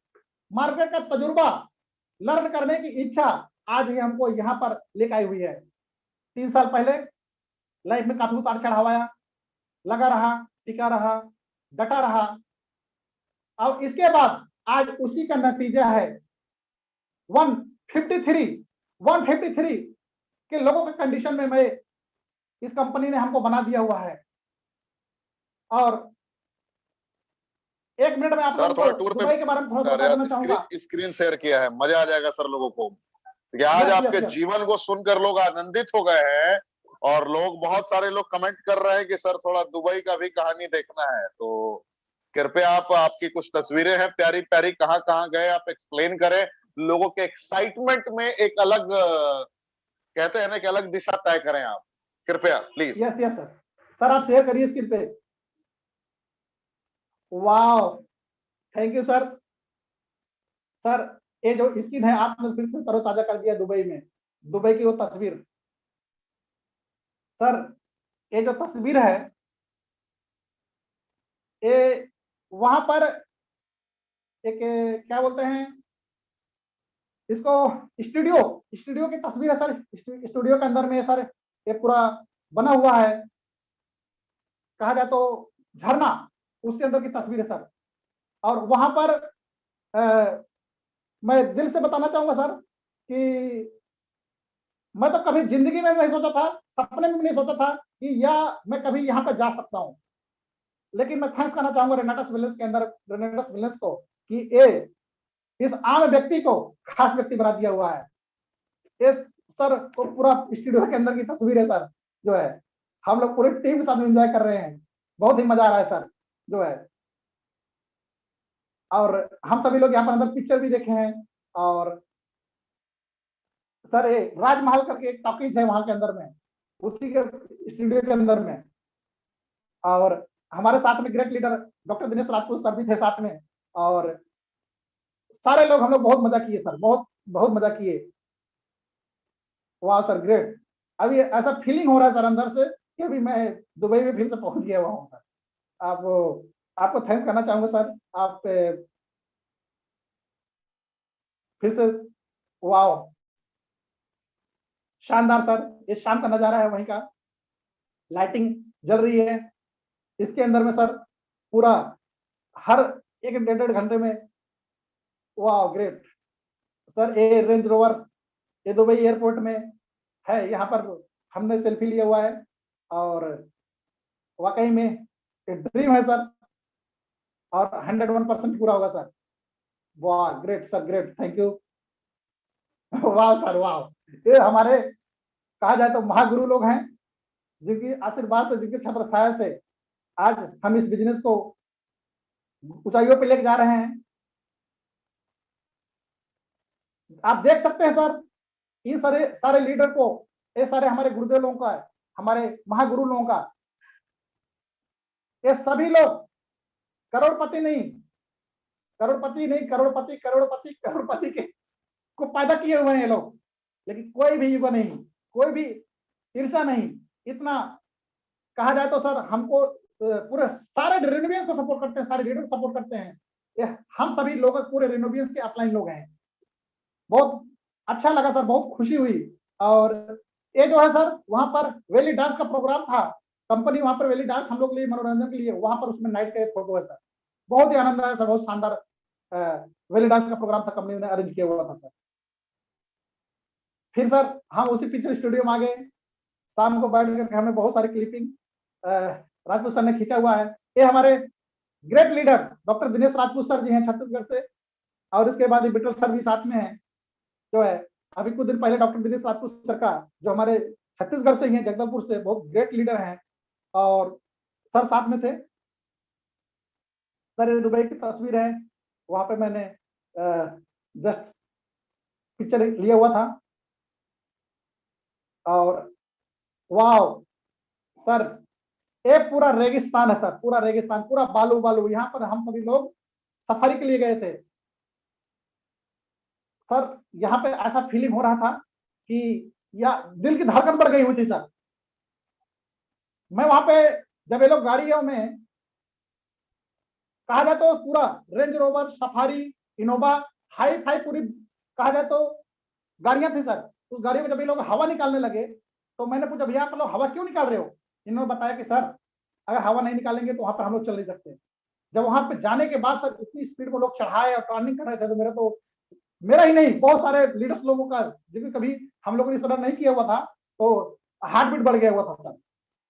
मार्केट का तजुर्बा, लर्न करने की इच्छा आज ही हमको यहाँ पर लेकर आई हुई है। 3 साल पहले लाइफ में काफी उतार चढ़ाव आया, लगा रहा, टिका रहा, डटा रहा, और इसके बाद आज उसी का नतीजा है 153 के लोगों के कंडीशन में मैं इस कंपनी ने हमको बना दिया हुआ है। और 1 मिनट में आप सर थोड़ा टूर पे दुबई के बारे में थोड़ा बताना चाहूंगा। स्क्रीन शेयर किया है, मजा आ जाएगा सर लोगों को। आज आपके जीवन को सुनकर लोग आनंदित हो गए हैं, और लोग बहुत सारे लोग कमेंट कर रहे हैं कि सर थोड़ा दुबई का भी कहानी देखना है। तो कृपया आप, आपकी कुछ तस्वीरें हैं प्यारी प्यारी, कहाँ कहाँ गए आप एक्सप्लेन करें। लोगों के एक्साइटमेंट में एक अलग कहते हैं ना कि अलग दिशा तय करें आप, कृपया please. Yes yes sir, sir आप शेयर करिए स्क्रीन पे। वाह, थैंक यू सर। सर ये जो स्किन है आपने फिर से तरोताजा कर दिया दुबई में, दुबई की वो तस्वीर। सर ये जो तस्वीर है, ये वहां पर एक क्या बोलते हैं इसको, स्टूडियो की तस्वीर है सर। स्टूडियो के अंदर में सर ये पूरा बना हुआ है, कहा जाए तो झरना, उसके अंदर की तस्वीर है सर। और वहां पर मैं दिल से बताना चाहूंगा सर कि मैं तो कभी जिंदगी में नहीं सोचा था, सपने में नहीं सोचा था कि या मैं कभी यहाँ पर जा सकता हूँ। लेकिन मैं थैंक्स करना चाहूंगा रेनाटास वेलनेस के अंदर, रेनाटास वेलनेस को, कि ये इस आम व्यक्ति को खास व्यक्ति बना दिया हुआ है। इस सर वो पूरा स्टूडियो के अंदर की तस्वीर है सर, जो है हम लोग पूरी टीम के साथ एंजॉय कर रहे हैं, बहुत ही मजा आ रहा है सर, जो है। और हम सभी लोग यहाँ पर अंदर पिक्चर भी देखे हैं। और सर ये राजमहल करके एक टॉकीज है वहां के अंदर में, उसी के स्टूडियो के अंदर में। और हमारे साथ में great leader doctor Dinesh Rajput sir भी थे साथ में, और सारे लोग हम लोग बहुत मजा किए सर, बहुत बहुत मजा किए। वाह सर ग्रेट। अभी ऐसा फीलिंग हो रहा है सर अंदर से कि अभी मैं दुबई में फिर से पहुंच गया हुआ हूँ सर। आपको थैंक्स करना चाहूंगा सर, आप फिर से, वाह शानदार सर। ये शाम का नजारा है वहीं का, लाइटिंग जल रही है इसके अंदर में सर, पूरा हर 1-1.5 घंटे में। वाह ग्रेट सर। ये रेंज रोवर ये दुबई एयरपोर्ट में है, यहाँ पर हमने सेल्फी लिया हुआ है, और वाकई में ये ड्रीम है सर, और 101% पूरा होगा सर। वाह great sir, great, thank you. वाह सर वाह, ये हमारे कहा जाए तो महागुरु लोग हैं, जिनकी आशीर्वाद से, जिनके छत्र छाया से आज हम इस बिजनेस को ऊंचाइयों पे लेके जा रहे हैं। आप देख सकते हैं सर, इन सारे सारे लीडर को, ये सारे हमारे गुरुदेव लोगों का, हमारे महागुरु लोगों का, ये सभी लोग करोड़पति नहीं, करोड़पति के को पैदा किए हुए हैं ये लोग। लेकिन कोई भी युवा नहीं, कोई भी ईर्षा नहीं। इतना कहा जाए तो सर हमको पूरे सारे रेनोवियंस को सपोर्ट करते हैं, सारे लीडर को सपोर्ट करते हैं। ये हम सभी लोग पूरे रेनोवियंस के अपलाइन लोग हैं। बहुत अच्छा लगा सर, बहुत खुशी हुई। और ये जो है सर, वहां पर वेली डांस का प्रोग्राम था, कंपनी वहां पर वेली डांस हम लोग के लिए मनोरंजन के लिए, वहां पर उसमें नाइट का एक फोटो है सर। बहुत ही आनंद आया सर, बहुत शानदार वेली डांस का प्रोग्राम था, कंपनी ने अरेंज किया हुआ था सर। फिर सर हम उसी पिक्चर स्टूडियो में आ गए, शाम को बैठ करके हमने बहुत सारी क्लिपिंग राजपूत सर ने खींचा हुआ है। ये हमारे great leader doctor Dinesh Rajput sir ji हैं छत्तीसगढ़ से, और इसके बाद बिटल सर भी साथ में है, जो है अभी कुछ दिन पहले डॉक्टर दिनेश राजपूत सर का, जो हमारे छत्तीसगढ़ से ही है, जगदलपुर से, बहुत ग्रेट लीडर हैं, और सर साथ में थे। सर ये दुबई की तस्वीर है, वहां पे मैंने जस्ट पिक्चर लिया हुआ था। और वाह सर, ये पूरा रेगिस्तान है सर, पूरा रेगिस्तान, पूरा बालू बालू। यहाँ पर हम सभी लोग सफारी के लिए गए थे सर। यहाँ पे ऐसा फीलिंग हो रहा था कि या दिल की धड़कन बढ़ गई हुई थी सर। मैं वहां पे, जब ये लोग गाड़ियों में, कहा जाए तो पूरा range rover, safari, Innova, hi fi पूरी कहा जाए तो गाड़ियां थी सर। उस गाड़ी में जब ये लोग हवा निकालने लगे, तो मैंने पूछा भैया आप लोग हवा क्यों निकाल रहे हो? इन्होंने बताया कि सर अगर हवा नहीं निकालेंगे तो वहां पर हम लोग चल नहीं सकते। जब वहां पे जाने के बाद सर इतनी स्पीड में लोग चढ़ाए और टर्निंग कर रहे थे, तो मेरा ही नहीं, बहुत सारे लीडर्स लोगों का, जिनमें कभी हम लोगों ने इस तरह नहीं किया हुआ था, तो हार्ट बीट बढ़ गया हुआ था सर।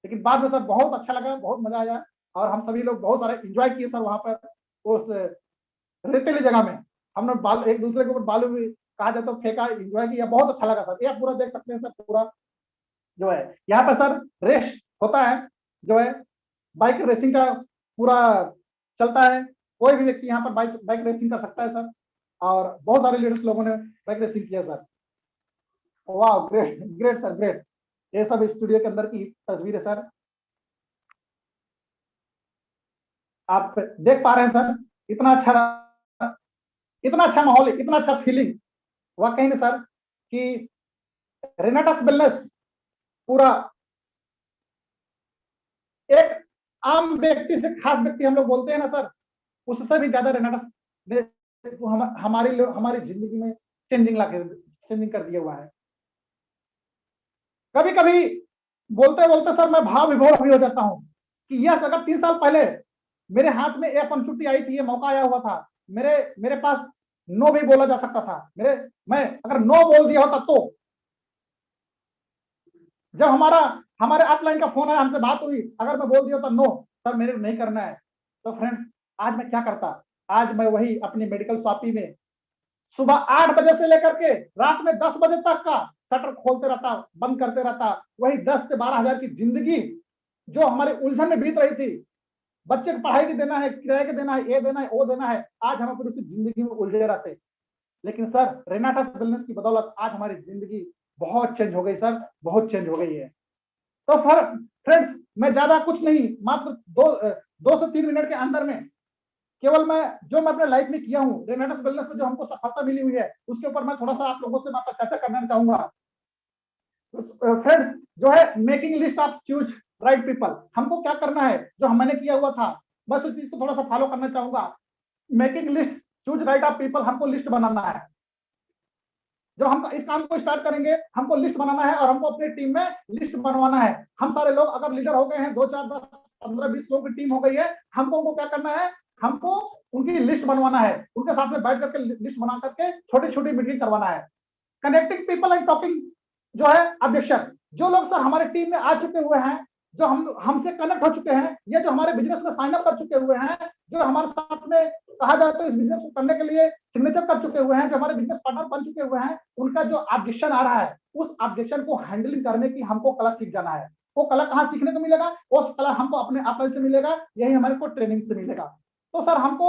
लेकिन बाद में सर बहुत अच्छा लगा, बहुत मजा आया, और हम सभी लोग बहुत सारे इंजॉय किए सर वहां पर, उस रेतीली जगह में। हमने एक दूसरे के ऊपर बालू भी कहा जाए तो फेंका, इंजॉय किया, बहुत अच्छा लगा सर। ये आप पूरा देख सकते हैं सर, पूरा जो है यहाँ पर सर रेस होता है, जो है बाइक रेसिंग का पूरा चलता है। कोई भी व्यक्ति यहाँ पर बाइक रेसिंग कर सकता है सर, और बहुत सारे लीडर्स लोगों ने बाइक रेसिंग किया सर। वाह, ग्रेट ग्रेट सर, ग्रेट। ये सब स्टूडियो के अंदर की तस्वीर है सर, आप देख पा रहे हैं सर। इतना अच्छा, इतना अच्छा माहौल, इतना अच्छा फीलिंग, वाकई में सर, कि रेनाटस वेलनेस पूरा एक आम व्यक्ति से खास व्यक्ति हम लोग बोलते हैं ना सर, उससे भी ज्यादा रेनाटस ने हमारी जिंदगी में चेंजिंग कर दिया हुआ है। कभी कभी बोलते बोलते सर मैं भाव विभोर भी हो जाता हूँ कि यस, अगर 3 साल पहले मेरे हाथ में ये अपॉर्चुनिटी आई थी, ये मौका आया हुआ था, मेरे मेरे पास नो भी बोला जा सकता था। मैं अगर नो बोल दिया होता, तो जब हमारे अपलाइन का फोन आया, हमसे बात हुई, अगर मैं बोल दिया होता नो सर मेरे को नहीं करना है, तो फ्रेंड्स आज मैं क्या करता? आज मैं वही अपनी मेडिकल शॉपी में सुबह 8 बजे से लेकर के रात में 10 बजे तक का शटर खोलते रहता, बंद करते रहता। वही 10 से 12 हजार की जिंदगी जो हमारे उलझन में बीत रही थी, बच्चे को पढ़ाई की देना है, किराए के देना है, ये देना है, वो देना है, आज हम अपनी जिंदगी में उलझे रहते। लेकिन सर रेनाटस वेलनेस की बदौलत आज हमारी जिंदगी बहुत चेंज हो गई सर, बहुत चेंज हो गई है। तो फिर फ्रेंड्स मैं ज्यादा कुछ नहीं, मात्र 2 से 3 मिनट के अंदर में केवल मैं अपने लाइफ में किया हूँ, रेनाटस वेलनेस में जो हमको सफलता मिली हुई है, उसके ऊपर मैं थोड़ा सा आप लोगों से चर्चा करना चाहूंगा। फ्रेंड्स जो है, making list of choose right people, हमको क्या करना है, जो मैंने किया हुआ था, बस उस चीज को थोड़ा सा फॉलो करना चाहूंगा। Making list choose right of people, हमको लिस्ट बनाना है। जब हम इस काम को स्टार्ट करेंगे, हमको लिस्ट बनाना है, और हमको अपनी टीम में लिस्ट बनवाना है। हम सारे लोग अगर लीडर हो गए हैं, 2, 4, 10, 15, 20 लोगों की टीम हो गई है, हमको उनको क्या करना है, हमको उनकी लिस्ट बनवाना है, उनके साथ में बैठ करके लिस्ट बना करके छोटी छोटी मीटिंग करवाना है। कनेक्टिंग पीपल एंड टॉकिंग जो है ऑब्जेक्शन, जो लोग सर हमारे टीम में आ चुके हुए हैं, जो हमसे कनेक्ट हो चुके हैं, ये जो हमारे बिजनेस में साइन अप कर चुके हुए हैं, जो हमारे साथ में कहा जाए तो इस बिजनेस को करने के लिए सिग्नेचर कर चुके हुए हैं, जो हमारे बिजनेस पार्टनर बन चुके हुए हैं, उनका जो ऑब्जेक्शन आ रहा है, उस ऑब्जेक्शन को हैंडलिंग करने की हमको कला सीख जाना है। वो कला कहाँ सीखने को मिलेगा? उस कला हमको अपने आप से मिलेगा, यही हमारे को ट्रेनिंग से मिलेगा। तो सर हमको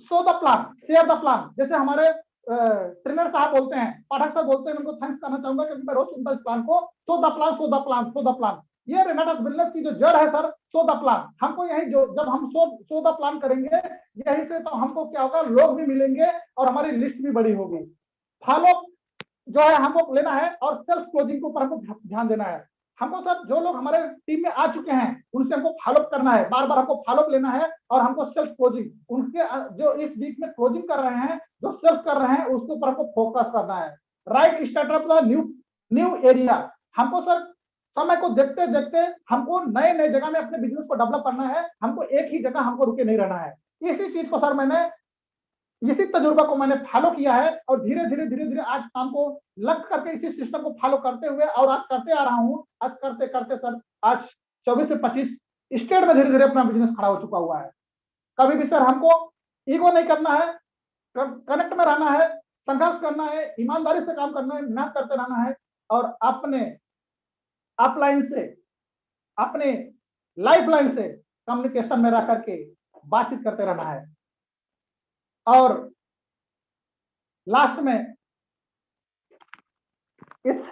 show the plan, share the plan, जैसे हमारे ट्रेनर साहब बोलते हैं, पाठक साहब बोलते हैं, उनको थैंक्स करना चाहूंगा क्योंकि मैं रोज सुनता हूं इस प्लान को, show the plan, show the plan, show the plan. ये रेनाटस वेलनेस की जो जड़ है सर, शो द प्लान। हमको यही जो जब हम शो द प्लान करेंगे, यही से तो हमको क्या होगा, लोग भी मिलेंगे और हमारी लिस्ट भी बड़ी होगी। फॉलो जो है हमको लेना है, और सेल्फ क्लोजिंग के ऊपर हमको ध्यान देना है। हमको सर जो लोग हमारे टीम में आ चुके हैं उनसे हमको फॉलोअप करना है, बार बार हमको फॉलोअप लेना है और हमको सेल्फ क्लोजिंग, उनके जो इस वीक में क्लोजिंग कर रहे हैं, जो सेल्फ कर रहे हैं, उसके ऊपर हमको फोकस करना है। राइट स्टार्टअप न्यू एरिया, हमको सर समय को देखते देखते हमको नए नए जगह में अपने बिजनेस को डेवलप करना है, हमको एक ही जगह हमको रुके नहीं रहना है। इसी चीज को सर मैंने, इसी तजुर्बा को मैंने फॉलो किया है और धीरे धीरे आज काम को लग करके इसी सिस्टम को फॉलो करते हुए और आज करते आ रहा हूँ। आज करते करते सर आज 24 से 25 स्टेट में धीरे धीरे अपना बिजनेस खड़ा हो चुका हुआ है। कभी भी सर हमको ईगो नहीं करना है, कनेक्ट में रहना है, संघर्ष करना है, ईमानदारी से काम करना है, मेहनत करते रहना है और अपने अपलाइन से, अपने लाइफ लाइन से कम्युनिकेशन में रह करके बातचीत करते रहना है। और लास्ट में इस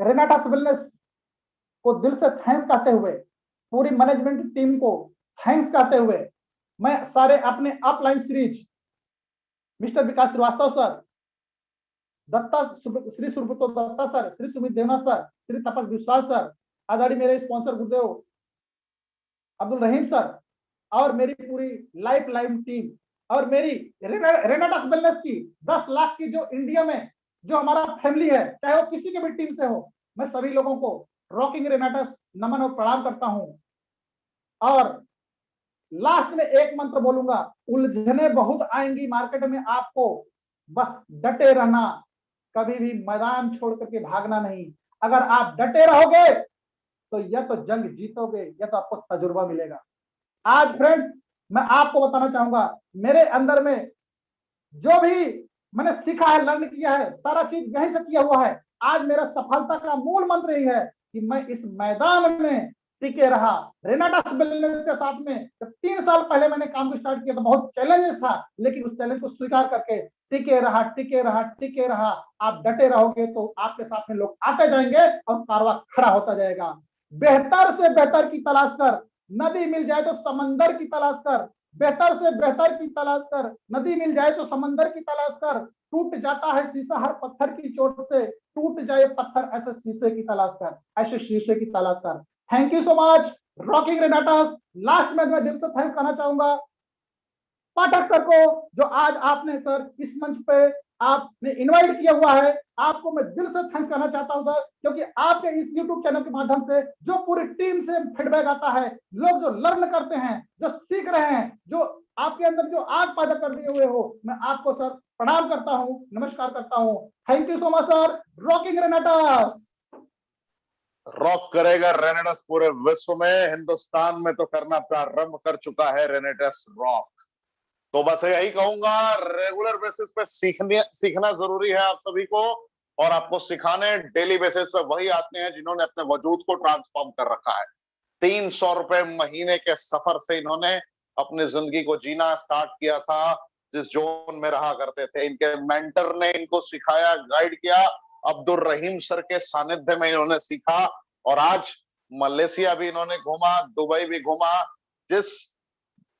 रेनाटास वेलनेस को दिल से थैंक्स कहते हुए, पूरी मैनेजमेंट टीम को थैंक्स कहते हुए, मैं सारे अपने upline series mister Vikas Srivastava sir, Datta Shri Subroto Datta sir, Shri Sumit Devna sir, Shri तपस विश्वास सर, आदरणीय मेरे स्पॉन्सर गुरुदेव अब्दुल रहीम सर और मेरी पूरी लाइफ लाइन टीम और मेरी रेनाटास वेलनेस की 10 लाख की जो इंडिया में जो हमारा फैमिली है, चाहे वो किसी की भी टीम से हो, मैं सभी लोगों को रॉकिंग रेनाटास नमन और प्रणाम करता हूं। और लास्ट में एक मंत्र बोलूंगा, उलझने बहुत आएंगी मार्केट में, आपको बस डटे रहना, कभी भी मैदान छोड़ करके भागना नहीं। अगर आप डटे रहोगे तो या तो जंग जीतोगे या तो आपको तजुर्बा मिलेगा। आज फ्रेंड्स मैं आपको बताना चाहूंगा, मेरे अंदर में जो भी मैंने सीखा है, लर्न किया है, सारा चीज यहीं से किया हुआ है। आज मेरा सफलता का मूल मंत्र यही है कि मैं इस मैदान में टिके रहा। रेनाटास वेलनेस के साथ में जब 3 साल पहले मैंने काम को स्टार्ट किया तो बहुत चैलेंजेस था, लेकिन उस चैलेंज को स्वीकार करके टिके रहा, टिके रहा, टिके रहा। आप डटे रहोगे तो आपके साथ में लोग आते जाएंगे और कारवां खड़ा होता जाएगा। बेहतर से बेहतर की तलाश कर, नदी मिल जाए तो समंदर की तलाश कर, बेहतर से बेहतर की तलाश कर, नदी मिल जाए तो समंदर की तलाश कर। टूट जाता है शीशा हर पत्थर की चोट से, टूट जाए पत्थर ऐसे शीशे की तलाश कर, ऐसे शीशे की तलाश कर। Thank you so much rocking Renatus. Last में मैं दिल से थैंक्स करना चाहूंगा पाठक सर को, जो आज आपने सर इस मंच पे आपने इनवाइट किया हुआ है। आपको मैं दिल से थैंक्स करना चाहता हूं सर, क्योंकि आपके इस YouTube चैनल के माध्यम से जो पूरी टीम से फीडबैक आता है, लोग जो लर्न करते हैं, जो सीख रहे हैं, जो आपके अंदर जो आग पैदा कर दिए हुए हो, मैं आपको सर प्रणाम करता हूं, नमस्कार करता हूं। Thank you so much sir. Rocking Renatus. Rock करेगा रेनेटास पूरे विश्व में, हिंदुस्तान में तो करना प्रारंभ कर चुका है रेनेटास रॉक। तो बस यही कहूंगा, रेगुलर बेसिस पे सीखना जरूरी है आप सभी को, और आपको सिखाने डेली बेसिस पे वही आते हैं जिन्होंने अपने वजूद को ट्रांसफॉर्म कर रखा है। 300 रुपए महीने के सफर से इन्होंने अपनी जिंदगी को जीना स्टार्ट किया था, जिस जोन में रहा करते थे। इनके मेंटर ने इनको सिखाया, गाइड किया, अब्दुल रहीम सर के सानिध्य में इन्होंने सीखा, और आज मलेशिया भी इन्होंने घूमा, दुबई भी घूमा।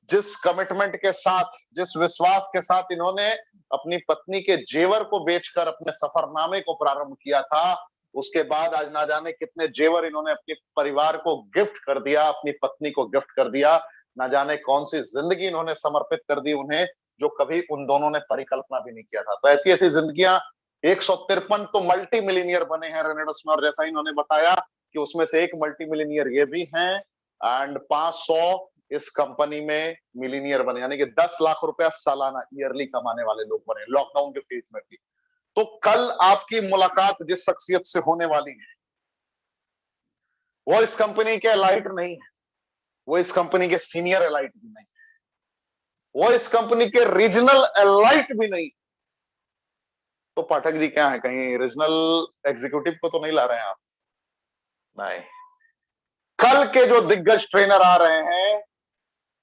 जिस कमिटमेंट के साथ, जिस विश्वास के साथ इन्होंने अपनी पत्नी के जेवर को बेचकर अपने सफरनामे को प्रारंभ किया था, उसके बाद आज ना जाने कितने जेवर इन्होंने अपने परिवार को गिफ्ट कर दिया, अपनी पत्नी को गिफ्ट कर दिया। ना जाने कौन सी जिंदगी इन्होंने समर्पित कर दी उन्हें, जो कभी उन दोनों ने परिकल्पना भी नहीं किया था। तो ऐसी ऐसी जिंदगियां, 153 तो मल्टी मिलीनियर बने हैं रेनेटास में, और जैसा इन्होंने बताया कि उसमें से एक मल्टी मिलीनियर ये भी हैं, एंड 500 इस कंपनी में मिलीनियर बने, यानी कि 10 लाख रुपया सालाना ईयरली कमाने वाले लोग बने लॉकडाउन के फेज में भी। तो कल आपकी मुलाकात जिस शख्सियत से होने वाली है, वो इस कंपनी के एलाइट नहीं है, वो इस कंपनी के सीनियर एलाइट भी नहीं है, वो इस कंपनी के रीजनल एलाइट भी नहीं। तो पाठक जी क्या है, कहीं रीजनल एग्जीक्यूटिव को तो नहीं ला रहे हैं आप? नहीं, कल के जो दिग्गज ट्रेनर आ रहे हैं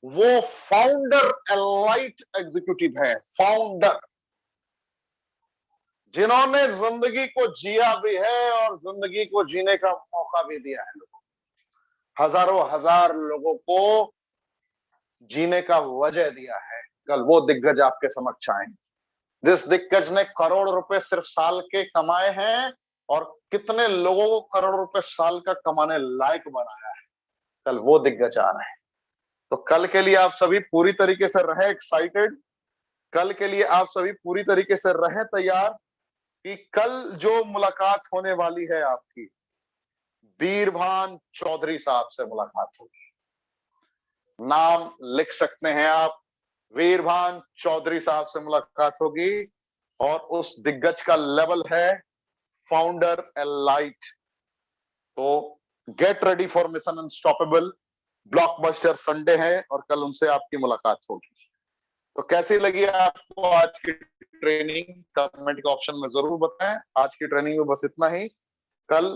वो फाउंडर एलाइट एग्जीक्यूटिव है, फाउंडर, जिन्होंने जिंदगी को जिया भी है और जिंदगी को जीने का मौका भी दिया है लोगों, हजारों हजार लोगों को जीने का वजह दिया है। कल वो दिग्गज आपके समक्ष आएंगे, जिस दिग्गज ने करोड़ रुपए सिर्फ साल के कमाए हैं, और कितने लोगों को करोड़ों रुपए साल का कमाने लायक बनाया है, कल वो दिग्गज आ रहे हैं। तो कल के लिए आप सभी पूरी तरीके से रहे एक्साइटेड, कल के लिए आप सभी पूरी तरीके से रहे तैयार कि कल जो मुलाकात होने वाली है आपकी, वीरभान चौधरी साहब से मुलाकात होगी। नाम लिख सकते हैं आप, वीरभान चौधरी साहब से मुलाकात होगी और उस दिग्गज का लेवल है फाउंडर एलाइट। तो get ready for mission unstoppable, blockbuster Sunday है और कल उनसे आपकी मुलाकात होगी। तो कैसी लगी आपको आज की ट्रेनिंग, कमेंट के ऑप्शन में जरूर बताएं। आज की ट्रेनिंग में बस इतना ही। कल